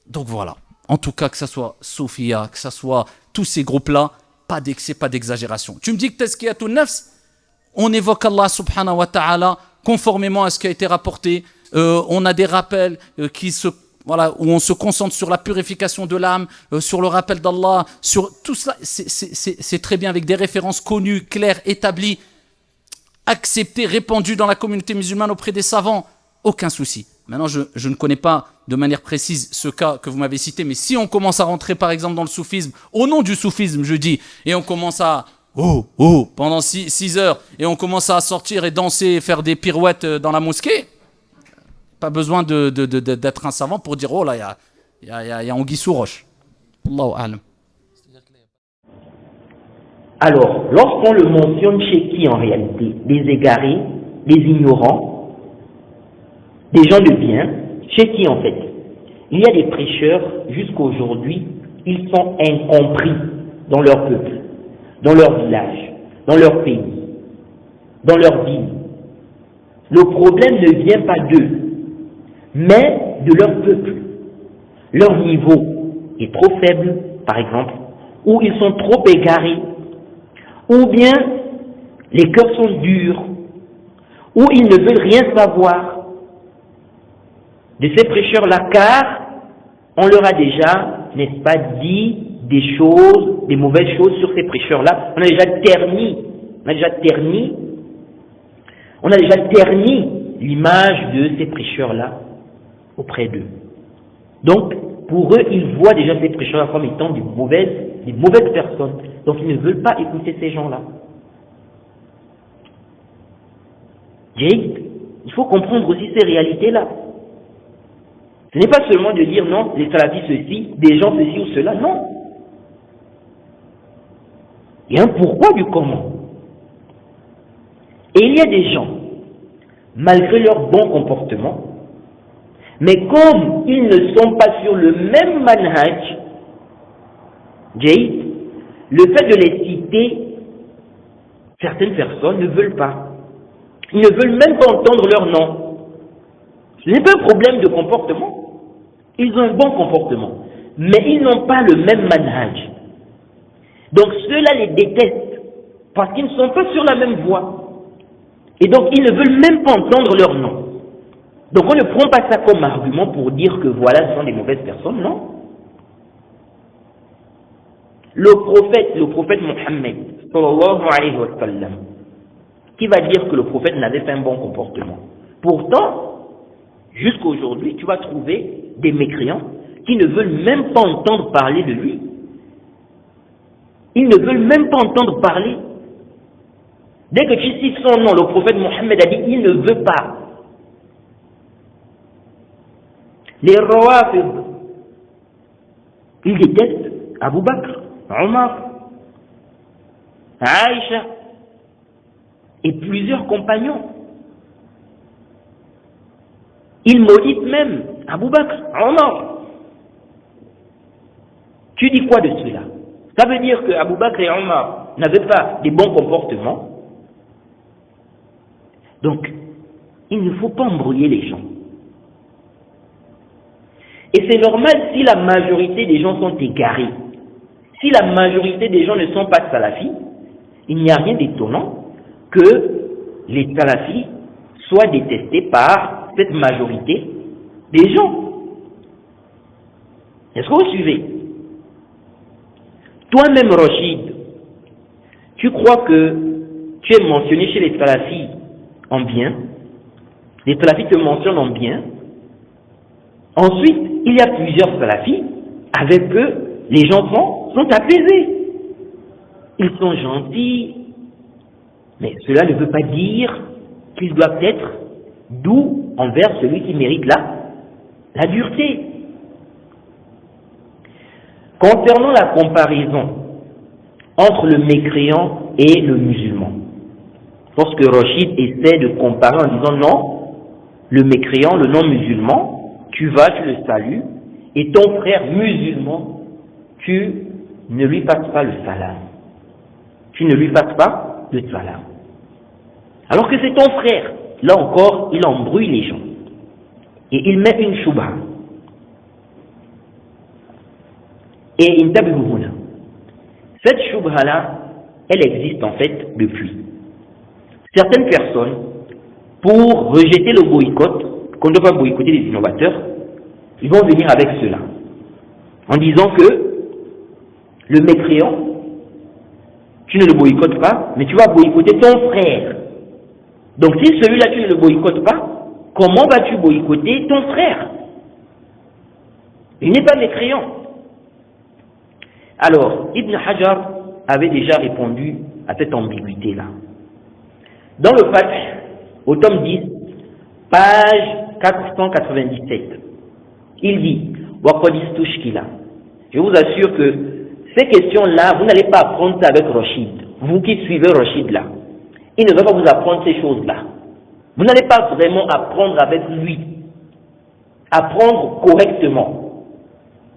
Donc voilà. En tout cas, que ça soit Sophia, que ça soit tous ces groupes-là, pas d'excès, pas d'exagération. Tu me dis que tazkiyatun nafs, on évoque Allah subhanahu wa ta'ala conformément à ce qui a été rapporté. On a des rappels voilà, où on se concentre sur la purification de l'âme, sur le rappel d'Allah, sur tout cela. C'est très bien avec des références connues, claires, établies, acceptées, répandues dans la communauté musulmane auprès des savants. Aucun souci. Maintenant, je ne connais pas de manière précise ce cas que vous m'avez cité, mais si on commence à rentrer par exemple dans le soufisme, au nom du soufisme, je dis, et on commence à pendant 6 heures, et on commence à sortir et danser et faire des pirouettes dans la mosquée, pas besoin d'être un savant pour dire, oh là, il y a anguille sous roche. Allahu a'lam. Alors, lorsqu'on le mentionne chez qui en réalité? Des égarés, des ignorants, des gens de bien, chez qui en fait, il y a des prêcheurs, jusqu'à aujourd'hui, ils sont incompris dans leur peuple, dans leur village, dans leur pays, dans leur ville. Le problème ne vient pas d'eux, mais de leur peuple. Leur niveau est trop faible, par exemple, ou ils sont trop égarés, ou bien les cœurs sont durs, ou ils ne veulent rien savoir de ces prêcheurs-là, car on leur a déjà, n'est-ce pas, dit des choses, des mauvaises choses sur ces prêcheurs-là. On a déjà terni l'image de ces prêcheurs-là auprès d'eux. Donc, pour eux, ils voient déjà ces prêcheurs-là comme étant des mauvaises personnes. Donc, ils ne veulent pas écouter ces gens-là. Il faut comprendre aussi ces réalités-là. Ce n'est pas seulement de dire non, les salafis ceci, des gens ceci ou cela, non. Il y a un pourquoi du comment. Et il y a des gens, malgré leur bon comportement, mais comme ils ne sont pas sur le même manhaj, le fait de les citer, certaines personnes ne veulent pas. Ils ne veulent même pas entendre leur nom. Ce n'est pas un problème de comportement. Ils ont un bon comportement, mais ils n'ont pas le même manhaj. Donc ceux-là les détestent, parce qu'ils ne sont pas sur la même voie. Et donc ils ne veulent même pas entendre leur nom. Donc on ne prend pas ça comme argument pour dire que voilà, ce sont des mauvaises personnes, non. Le prophète Mohammed, sallallahu alayhi wa sallam, qui va dire que le prophète n'avait pas un bon comportement. Pourtant, jusqu'à aujourd'hui, tu vas trouver des mécréants qui ne veulent même pas entendre parler de lui. Ils ne veulent même pas entendre parler. Dès que tu cites son nom, le prophète Mohammed a dit il ne veut pas. Les Rawafid, ils détestent Abu Bakr, Omar, Aïcha et plusieurs compagnons. Ils maudissent même Abu Bakr, Omar. Tu dis quoi de cela? Ça veut dire que Abu Bakr et Omar n'avaient pas des bons comportements. Donc, il ne faut pas embrouiller les gens. Et c'est normal si la majorité des gens sont égarés. Si la majorité des gens ne sont pas salafis, il n'y a rien d'étonnant que les salafis soient détestés par cette majorité des gens. Est-ce que vous suivez? Toi-même, Rachid, tu crois que tu es mentionné chez les salafis en bien, les salafis te mentionnent en bien. Ensuite, il y a plusieurs salafis avec eux, les gens sont apaisés. Ils sont gentils, mais cela ne veut pas dire qu'ils doivent être doux envers celui qui mérite la dureté. Concernant la comparaison entre le mécréant et le musulman, lorsque Rachid essaie de comparer en disant non, le mécréant, le non-musulman, tu vas, tu le salues, et ton frère musulman, tu ne lui passes pas le salam. Tu ne lui passes pas le salam. Alors que c'est ton frère. Là encore, il embrouille les gens. Et il met une shubha. Et intabihuhuna. Cette shubha-là, elle existe en fait depuis. Certaines personnes, pour rejeter le boycott, qu'on ne doit pas boycotter les innovateurs, ils vont venir avec cela, en disant que le mécréant, tu ne le boycottes pas, mais tu vas boycotter ton frère. Donc si celui-là tu ne le boycottes pas, comment vas-tu boycotter ton frère? Il n'est pas mécréant. Alors, Ibn Hajar avait déjà répondu à cette ambiguïté-là. Dans le Fath, au tome 10, page 497, il dit je vous assure que ces questions-là, vous n'allez pas apprendre ça avec Rachid. Vous qui suivez Rachid là, il ne va pas vous apprendre ces choses-là. Vous n'allez pas vraiment apprendre avec lui apprendre correctement.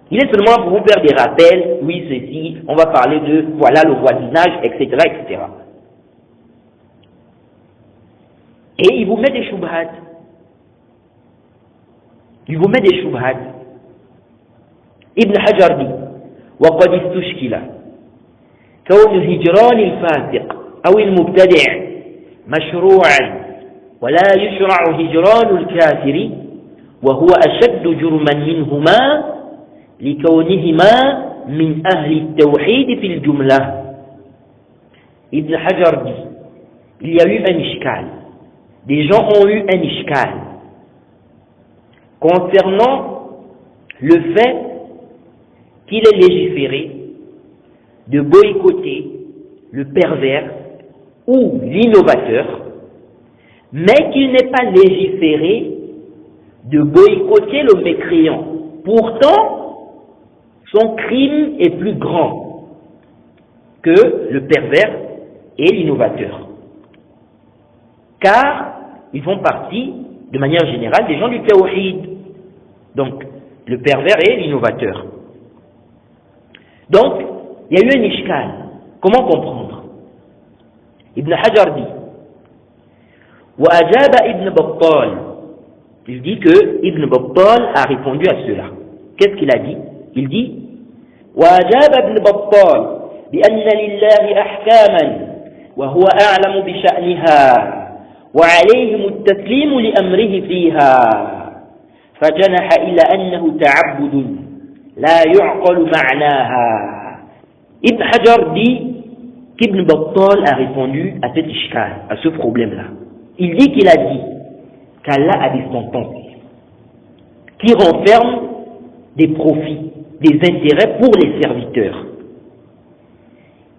Il est seulement pour vous faire des rappels, oui, ceci, on va parler de, voilà, le voisinage, etc., etc. Et il vous met des shubhat. Il vous met des shubhat. Ibn Hajar dit, وقد استشكل كون هجران الفاسق أو المبتدع مشروعا ولا يشرع هجران الكافر وهو أشد جرما منهما لكونهما من أهل التوحيد في الجملة. Ibn Hajar dit, il y a eu un ishkal. Des gens ont eu un ishkal concernant le fait qu'il est légiféré de boycotter le pervers ou l'innovateur, mais qu'il n'est pas légiféré de boycotter le mécréant. Pourtant, son crime est plus grand que le pervers et l'innovateur. Car ils font partie, de manière générale, des gens du tawhid. Donc, le pervers et l'innovateur. Donc, il y a eu un ishkal. Comment comprendre? Ibn Hajar dit, وَأَجَابَ Ibn Battal. Il dit que Ibn Battal a répondu à cela. Qu'est-ce qu'il a dit? Il dit, وَأَجَابَ Ibn Battal بِأَنَّ لِلَّهِ أَحْكَامًا وَهُوَ أَعْلَمُ بِشَأْنِهَا وعليهم التسليم لأمره فيها فجنح إلى أنه تعبد لا يعقل معناها. Ibn Hajar dit qu'Ibn Battal a répondu à cet ishkal, à ce problème-là. Il dit qu'il a dit qu'Allah a des sentences qui renferment des profits, des intérêts pour les serviteurs.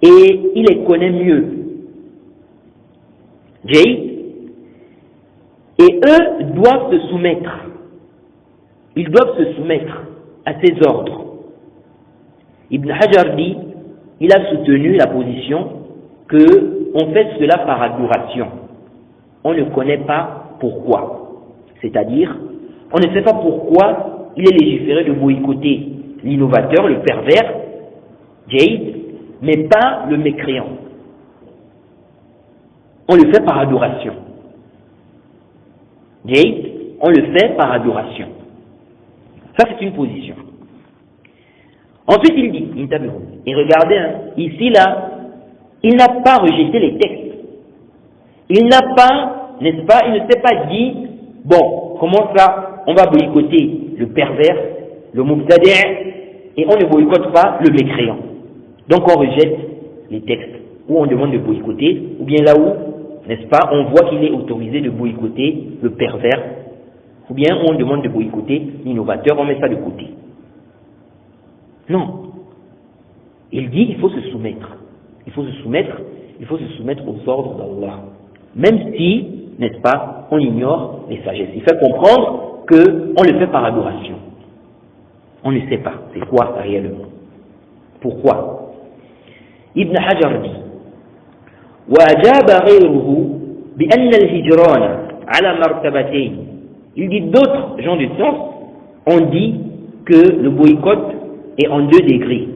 Et il les connaît mieux. Et eux doivent se soumettre. Ils doivent se soumettre à ses ordres. Ibn Hajar dit, il a soutenu la position qu'on fait cela par adoration. On ne connaît pas pourquoi. C'est-à-dire, on ne sait pas pourquoi il est légiféré de boycotter l'innovateur, le pervers, mais pas le mécréant. On le fait par adoration. On le fait par adoration. Ça, c'est une position. Ensuite, il dit, et regardez, ici, là, il n'a pas rejeté les textes. Il n'a pas, n'est-ce pas, il ne s'est pas dit, bon, comment ça, on va boycotter le pervers, le mubtadi', et on ne boycotte pas le mécréant. Donc, on rejette les textes, où on demande de boycotter, ou bien là où, n'est-ce pas, on voit qu'il est autorisé de boycotter le pervers, ou bien on demande de boycotter l'innovateur, on met ça de côté. Non. Il dit qu'il faut se soumettre. Il faut se soumettre aux ordres d'Allah. Même si, n'est-ce pas, on ignore les sagesses. Il fait comprendre qu'on le fait par adoration. On ne sait pas c'est quoi réellement. Pourquoi? Ibn Hajar dit, وأجاب غيره بأن الهجران على مرتبتين. Il dit d'autres gens de science ont dit que le boycott est en 2 degrés.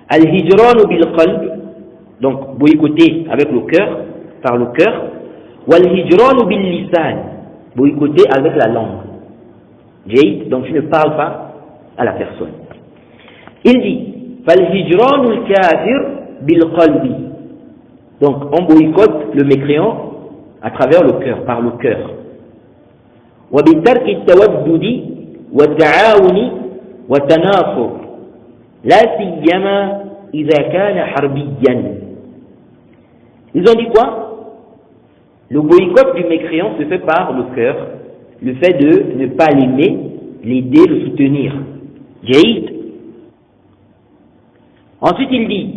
Al-hijran bil-qalb, donc boycotter avec le cœur, par le cœur, ou al-hijran bil-lisan, boycotter avec la langue. Donc tu ne parles pas à la personne. Il dit, fal-hijran al-kafir bil-qalbi. Donc, on boycotte le mécréant à travers le cœur, par le cœur. وبترك التودد والتعاون والتناصر لا سيما إذا كان حربيا. Ils ont dit quoi? Le boycott du mécréant se fait par le cœur, le fait de ne pas l'aimer, l'aider, le soutenir. Ensuite il dit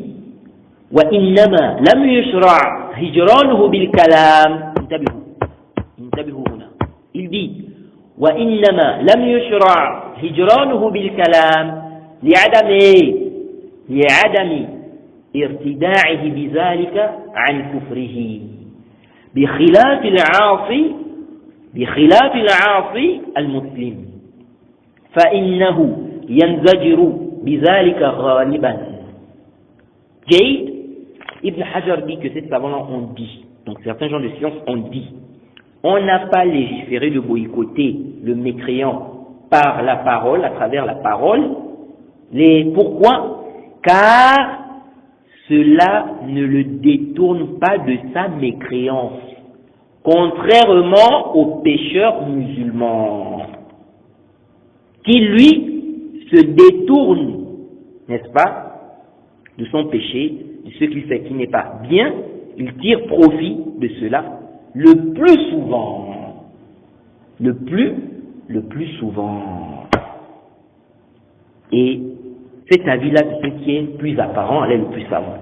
وإنما لم يشرع هجرانه بالكلام. انتبهوا هنا. Il dit وإنما لم يشرع هجرانه بالكلام لعدم ارتداعه بذلك عن كفره بخلاف العاصي بخلاف العاصي المسلم فإنه ينزجر بذلك غالبا. Jayd Ibn Hajar dit que ces savants-là ont dit, donc certains gens de science ont dit, on n'a pas légiféré de boycotter le mécréant par la parole, à travers la parole. Pourquoi? Car cela ne le détourne pas de sa mécréance, contrairement aux pécheurs musulmans, qui lui se détournent, n'est-ce pas, de son péché, de ce qu'il fait qui n'est pas bien, il tire profit de cela le plus souvent. Le plus souvent. Et cet avis-là, c'est ce qui est plus apparent, elle est le plus savant.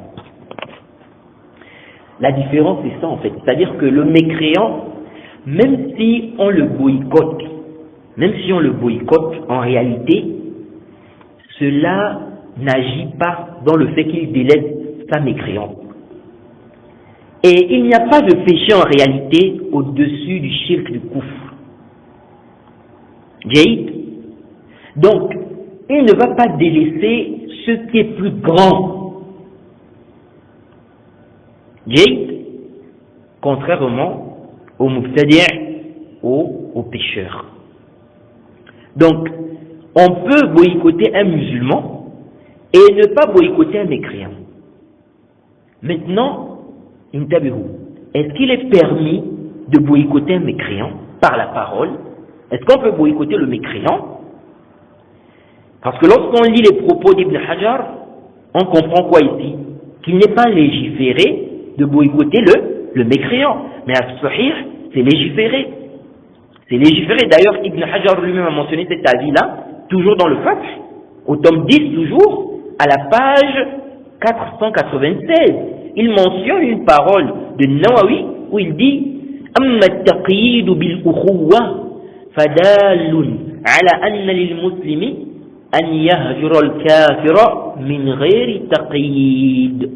La différence, c'est ça en fait. C'est-à-dire que le mécréant, même si on le boycotte, en réalité, cela n'agit pas dans le fait qu'il délaisse sa mécréance. Et il n'y a pas de péché en réalité au-dessus du shirk, du kufr. Jayd. Donc, il ne va pas délaisser ce qui est plus grand. Jayd, contrairement aux mubtadi', aux pécheurs. Donc, on peut boycotter un musulman et ne pas boycotter un mécréant. Maintenant, est-ce qu'il est permis de boycotter un mécréant par la parole? Est-ce qu'on peut boycotter le mécréant? Parce que lorsqu'on lit les propos d'Ibn Hajar, on comprend quoi ici? Qu'il n'est pas légiféré de boycotter le mécréant. Mais à Sahih, c'est légiféré. C'est légiféré. D'ailleurs, Ibn Hajar lui-même a mentionné cet avis-là, toujours dans le Fath, au tome 10 toujours, à la page 496. Il mentionne une parole de Nawawi où il dit أما التقييد بالأخوة فدال على أن للمسلم أن يهجر الكافر من غير تقييد.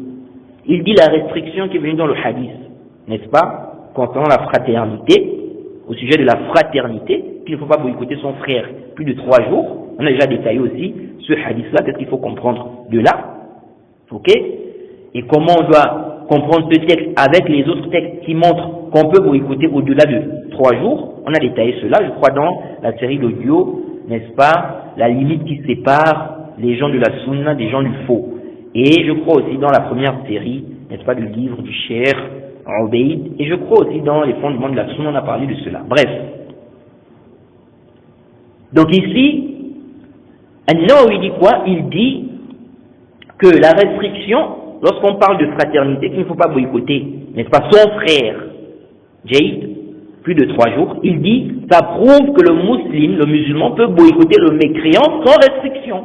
Il dit la restriction qui est venue dans le hadith, n'est-ce pas, concernant la fraternité, au sujet de la fraternité, qu'il ne faut pas boycotter son frère plus de 3 jours. On a déjà détaillé aussi ce hadith-là, qu'est-ce qu'il faut comprendre de là, ok? Et comment on doit comprendre ce texte avec les autres textes qui montrent qu'on peut boycotter au-delà de 3 jours. On a détaillé cela, je crois, dans la série d'audio, n'est-ce pas, la limite qui sépare les gens de la sunna des gens du faux. Et je crois aussi dans la première série, n'est-ce pas, du livre du Cheikh Ubayd, et je crois aussi dans les fondements de la sunna, on a parlé de cela. Bref. Donc ici, An-Nawawi dit quoi? Il dit que la restriction, lorsqu'on parle de fraternité, qu'il ne faut pas boycotter, n'est-ce pas, son frère, Jayd, plus de 3 jours, il dit, ça prouve que le musulman peut boycotter le mécréant sans restriction.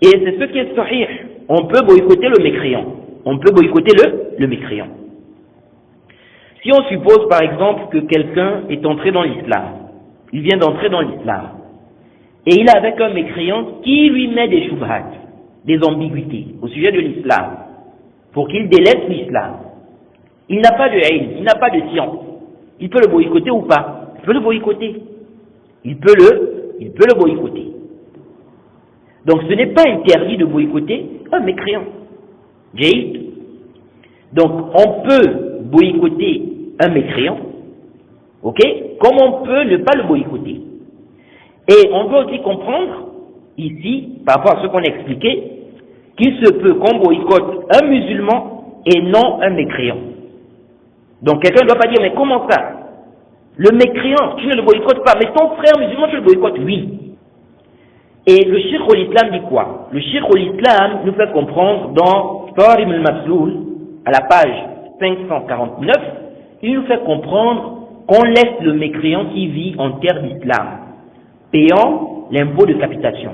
Et c'est ce qui est sahih. On peut boycotter le mécréant. On peut boycotter le mécréant. Si on suppose par exemple que quelqu'un est entré dans l'islam, il vient d'entrer dans l'islam, et il est avec un mécréant qui lui met des shubhat, des ambiguïtés au sujet de l'islam, pour qu'il délaisse l'islam. Il n'a pas de ilm, il n'a pas de science. Il peut le boycotter ou pas? Il peut le boycotter. Il peut le boycotter. Donc ce n'est pas interdit de boycotter un mécréant. Jayd. Donc on peut boycotter un mécréant, ok, comme on peut ne pas le boycotter. Et on peut aussi comprendre ici, par rapport à ce qu'on a expliqué, qu'il se peut qu'on boycotte un musulman et non un mécréant. Donc quelqu'un ne doit pas dire, mais comment ça? Le mécréant, tu ne le boycottes pas, mais ton frère musulman, tu le boycottes? Oui. Et le Cheikh al-Islam dit quoi? Le Cheikh al-Islam nous fait comprendre dans Tarim al-Masloul, à la page 549, il nous fait comprendre qu'on laisse le mécréant qui vit en terre d'islam, payant l'impôt de capitation.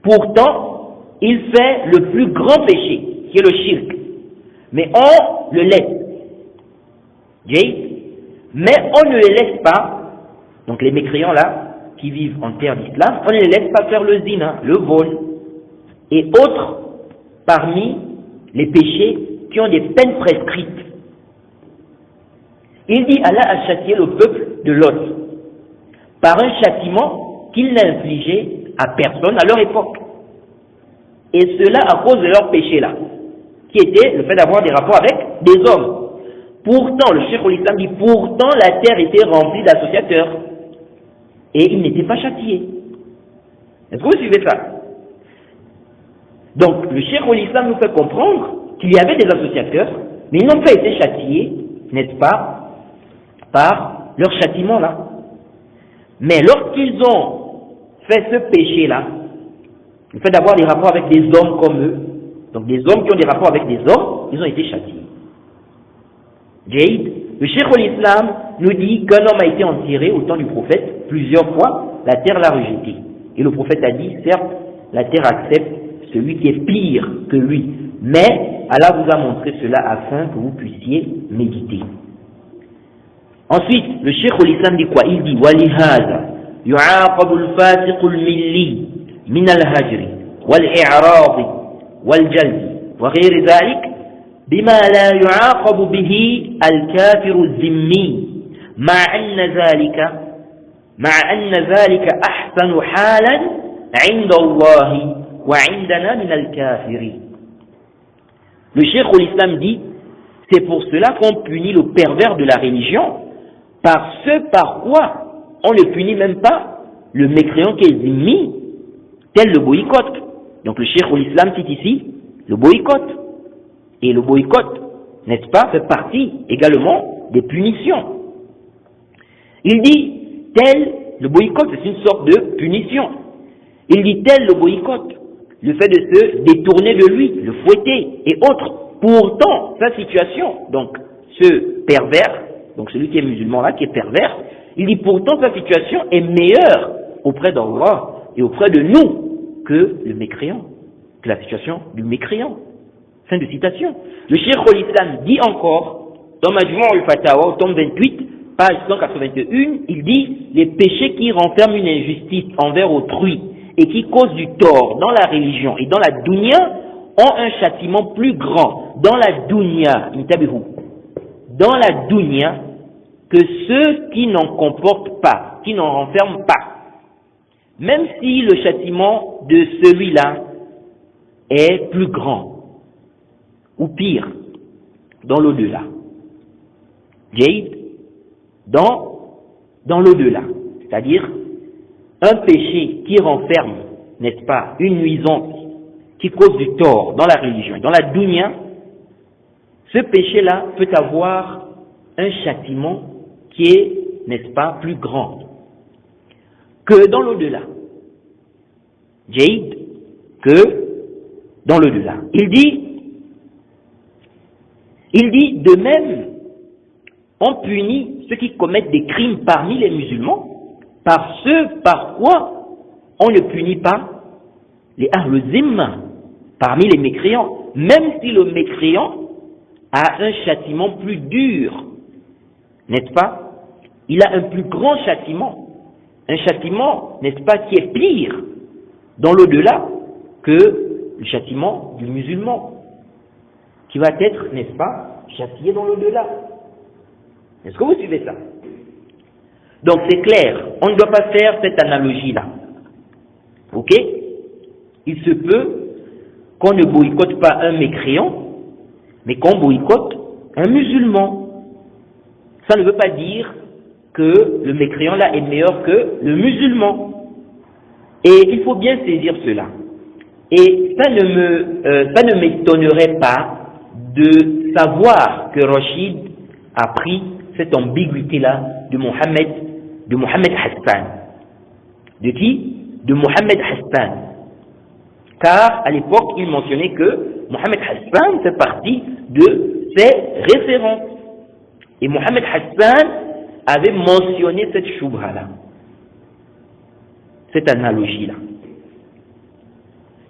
Pourtant, il fait le plus grand péché, qui est le shirk. Mais on le laisse. Mais on ne les laisse pas, donc les mécréants là, qui vivent en terre d'islam, on ne les laisse pas faire le zina, le vol, et autres parmi les péchés qui ont des peines prescrites. Il dit Allah a châtié le peuple de Lot par un châtiment qu'il n'a infligé à personne à leur époque. Et cela à cause de leur péché là, qui était le fait d'avoir des rapports avec des hommes. Pourtant, le Cheikh al-Islam dit, pourtant la terre était remplie d'associateurs. Et ils n'étaient pas châtiés. Est-ce que vous suivez ça? Donc, le Cheikh al-Islam nous fait comprendre qu'il y avait des associateurs, mais ils n'ont pas été châtiés, n'est-ce pas, par leur châtiment là. Mais lorsqu'ils ont fait ce péché-là, le fait d'avoir des rapports avec des hommes comme eux, donc des hommes qui ont des rapports avec des hommes, ils ont été châtiés. Jaïd, le Cheikh al-Islam nous dit qu'un homme a été enterré au temps du prophète plusieurs fois, la terre l'a rejeté. Et le prophète a dit, certes, la terre accepte celui qui est pire que lui, mais Allah vous a montré cela afin que vous puissiez méditer. Ensuite, le Cheikh al-Islam dit quoi? Il dit وَلِهَذَا يُعَاقَبُ الْفَاسِقُ الْمِلِّي مِنَ الْهَجْرِ وَالْإِعْرَاضِ وَالْجَلْدِ وغير ذلك بما لا يعاقب به الكافر الذمي مع أن ذلك أحسن حالا عند الله وعندنا من الكافرين. Le Cheikh al-Islam dit, c'est pour cela qu'on punit le pervers de la religion par ce par quoi on ne punit même pas le mécréant qui est zimmi, tel le boycott. Donc le Cheikh al-Islam cite ici le boycott. Et le boycott, n'est-ce pas, fait partie également des punitions. Il dit, tel, le boycott, c'est une sorte de punition. Il dit, tel le boycott, le fait de se détourner de lui, le fouetter et autres. Pourtant, sa situation, donc ce pervers, donc celui qui est musulman là, qui est pervers, il dit pourtant sa situation est meilleure auprès d'Allah et auprès de nous que le mécréant, que la situation du mécréant. Fin de citation. Le Cheikh al-Islam dit encore, dans Majmu' al-Fatawa, au tome 28, page 181, il dit, les péchés qui renferment une injustice envers autrui et qui causent du tort dans la religion et dans la dunya ont un châtiment plus grand dans la dunya, dans la dunya, que ceux qui n'en comportent pas, qui n'en renferment pas. Même si le châtiment de celui-là est plus grand, ou pire, dans l'au-delà. Jaïd, dans l'au-delà. C'est-à-dire, un péché qui renferme, n'est-ce pas, une nuisance qui cause du tort dans la religion, dans la dunya, ce péché-là peut avoir un châtiment qui est, n'est-ce pas, plus grand que dans l'au-delà. Jaïd, que dans l'au-delà. Il dit, de même, on punit ceux qui commettent des crimes parmi les musulmans par ce par quoi on ne punit pas les ahlul zimma parmi les mécréants, même si le mécréant a un châtiment plus dur, n'est-ce pas? Il a un plus grand châtiment, un châtiment, n'est-ce pas, qui est pire dans l'au-delà que le châtiment du musulman, qui va être, n'est-ce pas, châtié dans l'au-delà. Est-ce que vous suivez ça? Donc c'est clair, on ne doit pas faire cette analogie-là. Ok? Il se peut qu'on ne boycotte pas un mécréant, mais qu'on boycotte un musulman. Ça ne veut pas dire que le mécréant là est meilleur que le musulman. Et il faut bien saisir cela. Et ça ne m'étonnerait pas de savoir que Rachid a pris cette ambiguïté-là de Mohamed Hassan. De qui? De Mohamed Hassan. Car à l'époque, il mentionnait que Mohamed Hassan fait partie de ses références. Et Mohamed Hassan avait mentionné cette choubha-là, cette analogie-là.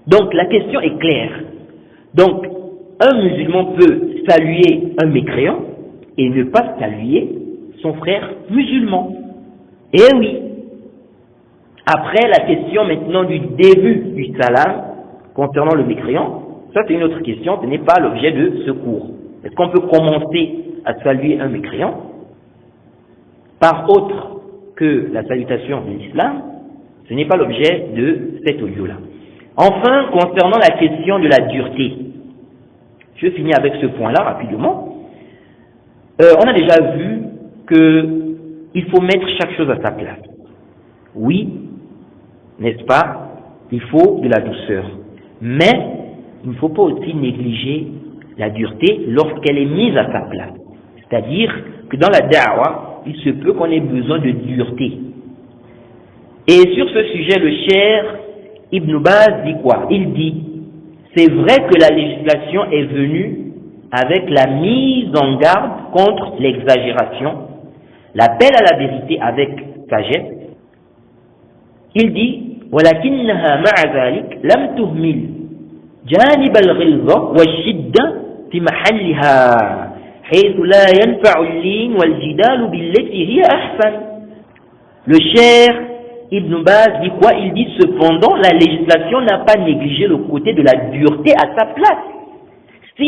Donc la question est claire. Donc un musulman peut saluer un mécréant et ne pas saluer son frère musulman. Eh oui. Après la question maintenant du début du salam concernant le mécréant, ça c'est une autre question, ce n'est pas l'objet de ce cours. Est-ce qu'on peut commencer à saluer un mécréant par autre que la salutation de l'islam, ce n'est pas l'objet de cet audio-là. Enfin, concernant la question de la dureté, je finis avec ce point-là rapidement. On a déjà vu qu'il faut mettre chaque chose à sa place. Oui, n'est-ce pas? Il faut de la douceur. Mais il ne faut pas aussi négliger la dureté lorsqu'elle est mise à sa place. C'est-à-dire que dans la da'wa, il se peut qu'on ait besoin de dureté. Et sur ce sujet, le cheikh Ibn Baz dit quoi? Il dit, c'est vrai que la législation est venue avec la mise en garde contre l'exagération, l'appel à la vérité avec sagesse. Il dit, ولكنها مع ذلك لم تهمل جانب الغلظة والشدة في محلها حيث لا ينفع اللين والجدال بالتي هي أحسن. Le cheikh Ibn Baz dit quoi? Il dit cependant la législation n'a pas négligé le côté de la dureté à sa place. Si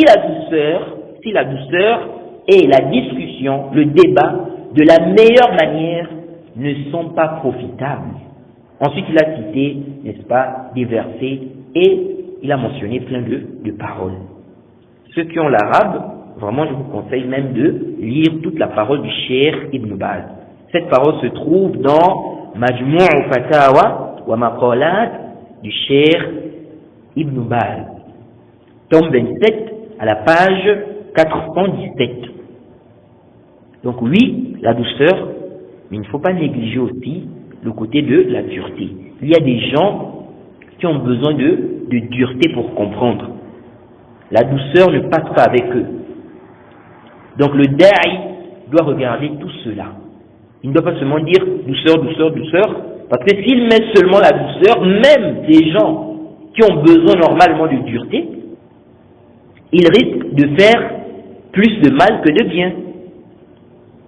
la douceur et la discussion, le débat de la meilleure manière ne sont pas profitables. Ensuite, il a cité, n'est-ce pas, des versets et il a mentionné plein de paroles. Ceux qui ont l'arabe, vraiment, je vous conseille même de lire toute la parole du cheikh Ibn Baz. Cette parole se trouve dans Majmou' Fatawa wa Maqalat du cheikh Ibn Baz, tome 27 à la page 417. Donc oui, la douceur, mais il ne faut pas négliger aussi le côté de la dureté. Il y a des gens qui ont besoin de dureté pour comprendre. La douceur ne passe pas avec eux. Donc le da'i doit regarder tout cela. Il ne doit pas seulement dire douceur, douceur, douceur, parce que s'il met seulement la douceur, même des gens qui ont besoin normalement de dureté, ils risquent de faire plus de mal que de bien.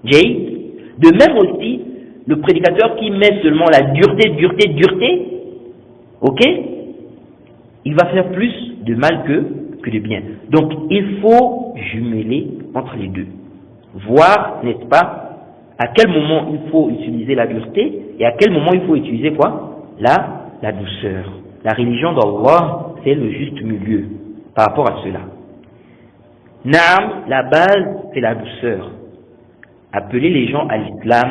De même aussi, le prédicateur qui met seulement la dureté, ok, il va faire plus de mal que de bien. Donc, il faut jumeler entre les deux. Voir, n'est-ce pas, à quel moment il faut utiliser la dureté et à quel moment il faut utiliser quoi? La douceur. La religion d'Allah, c'est le juste milieu par rapport à cela. Naam, la base, c'est la douceur. Appeler les gens à l'islam,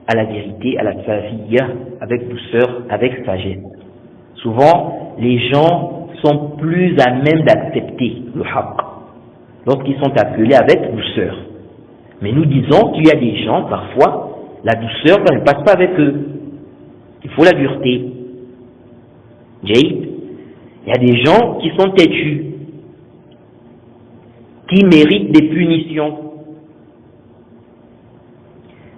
à la vérité, à la salafiyya, avec douceur, avec sagesse. Souvent, les gens sont plus à même d'accepter le haqq lorsqu'ils sont appelés avec douceur. Mais nous disons qu'il y a des gens, parfois, la douceur ne passe pas avec eux. Il faut la dureté. Il y a des gens qui sont têtus, qui méritent des punitions.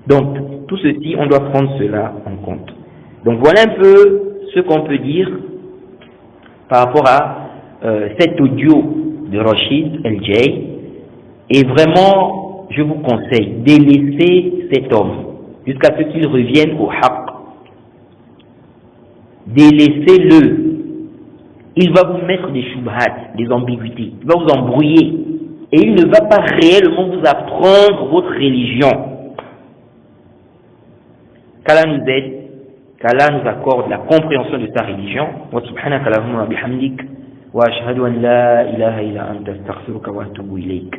Donc, tout ceci, on doit prendre cela en compte. Donc, voilà un peu ce qu'on peut dire par rapport à cet audio de Rachid El-Jay. Et vraiment, je vous conseille de laisser cet homme jusqu'à ce qu'il revienne au haqq. Délaissez-le. Il va vous mettre des shubhat, des ambiguïtés. Il va vous embrouiller. Et il ne va pas réellement vous apprendre votre religion. Qu'Allah nous aide, qu'Allah nous accorde la compréhension de sa religion. Wa subhanaka Allahumma bihamdik wa ashhadu an la ilaha illa anta astaghfiruka wa atubu ilayk.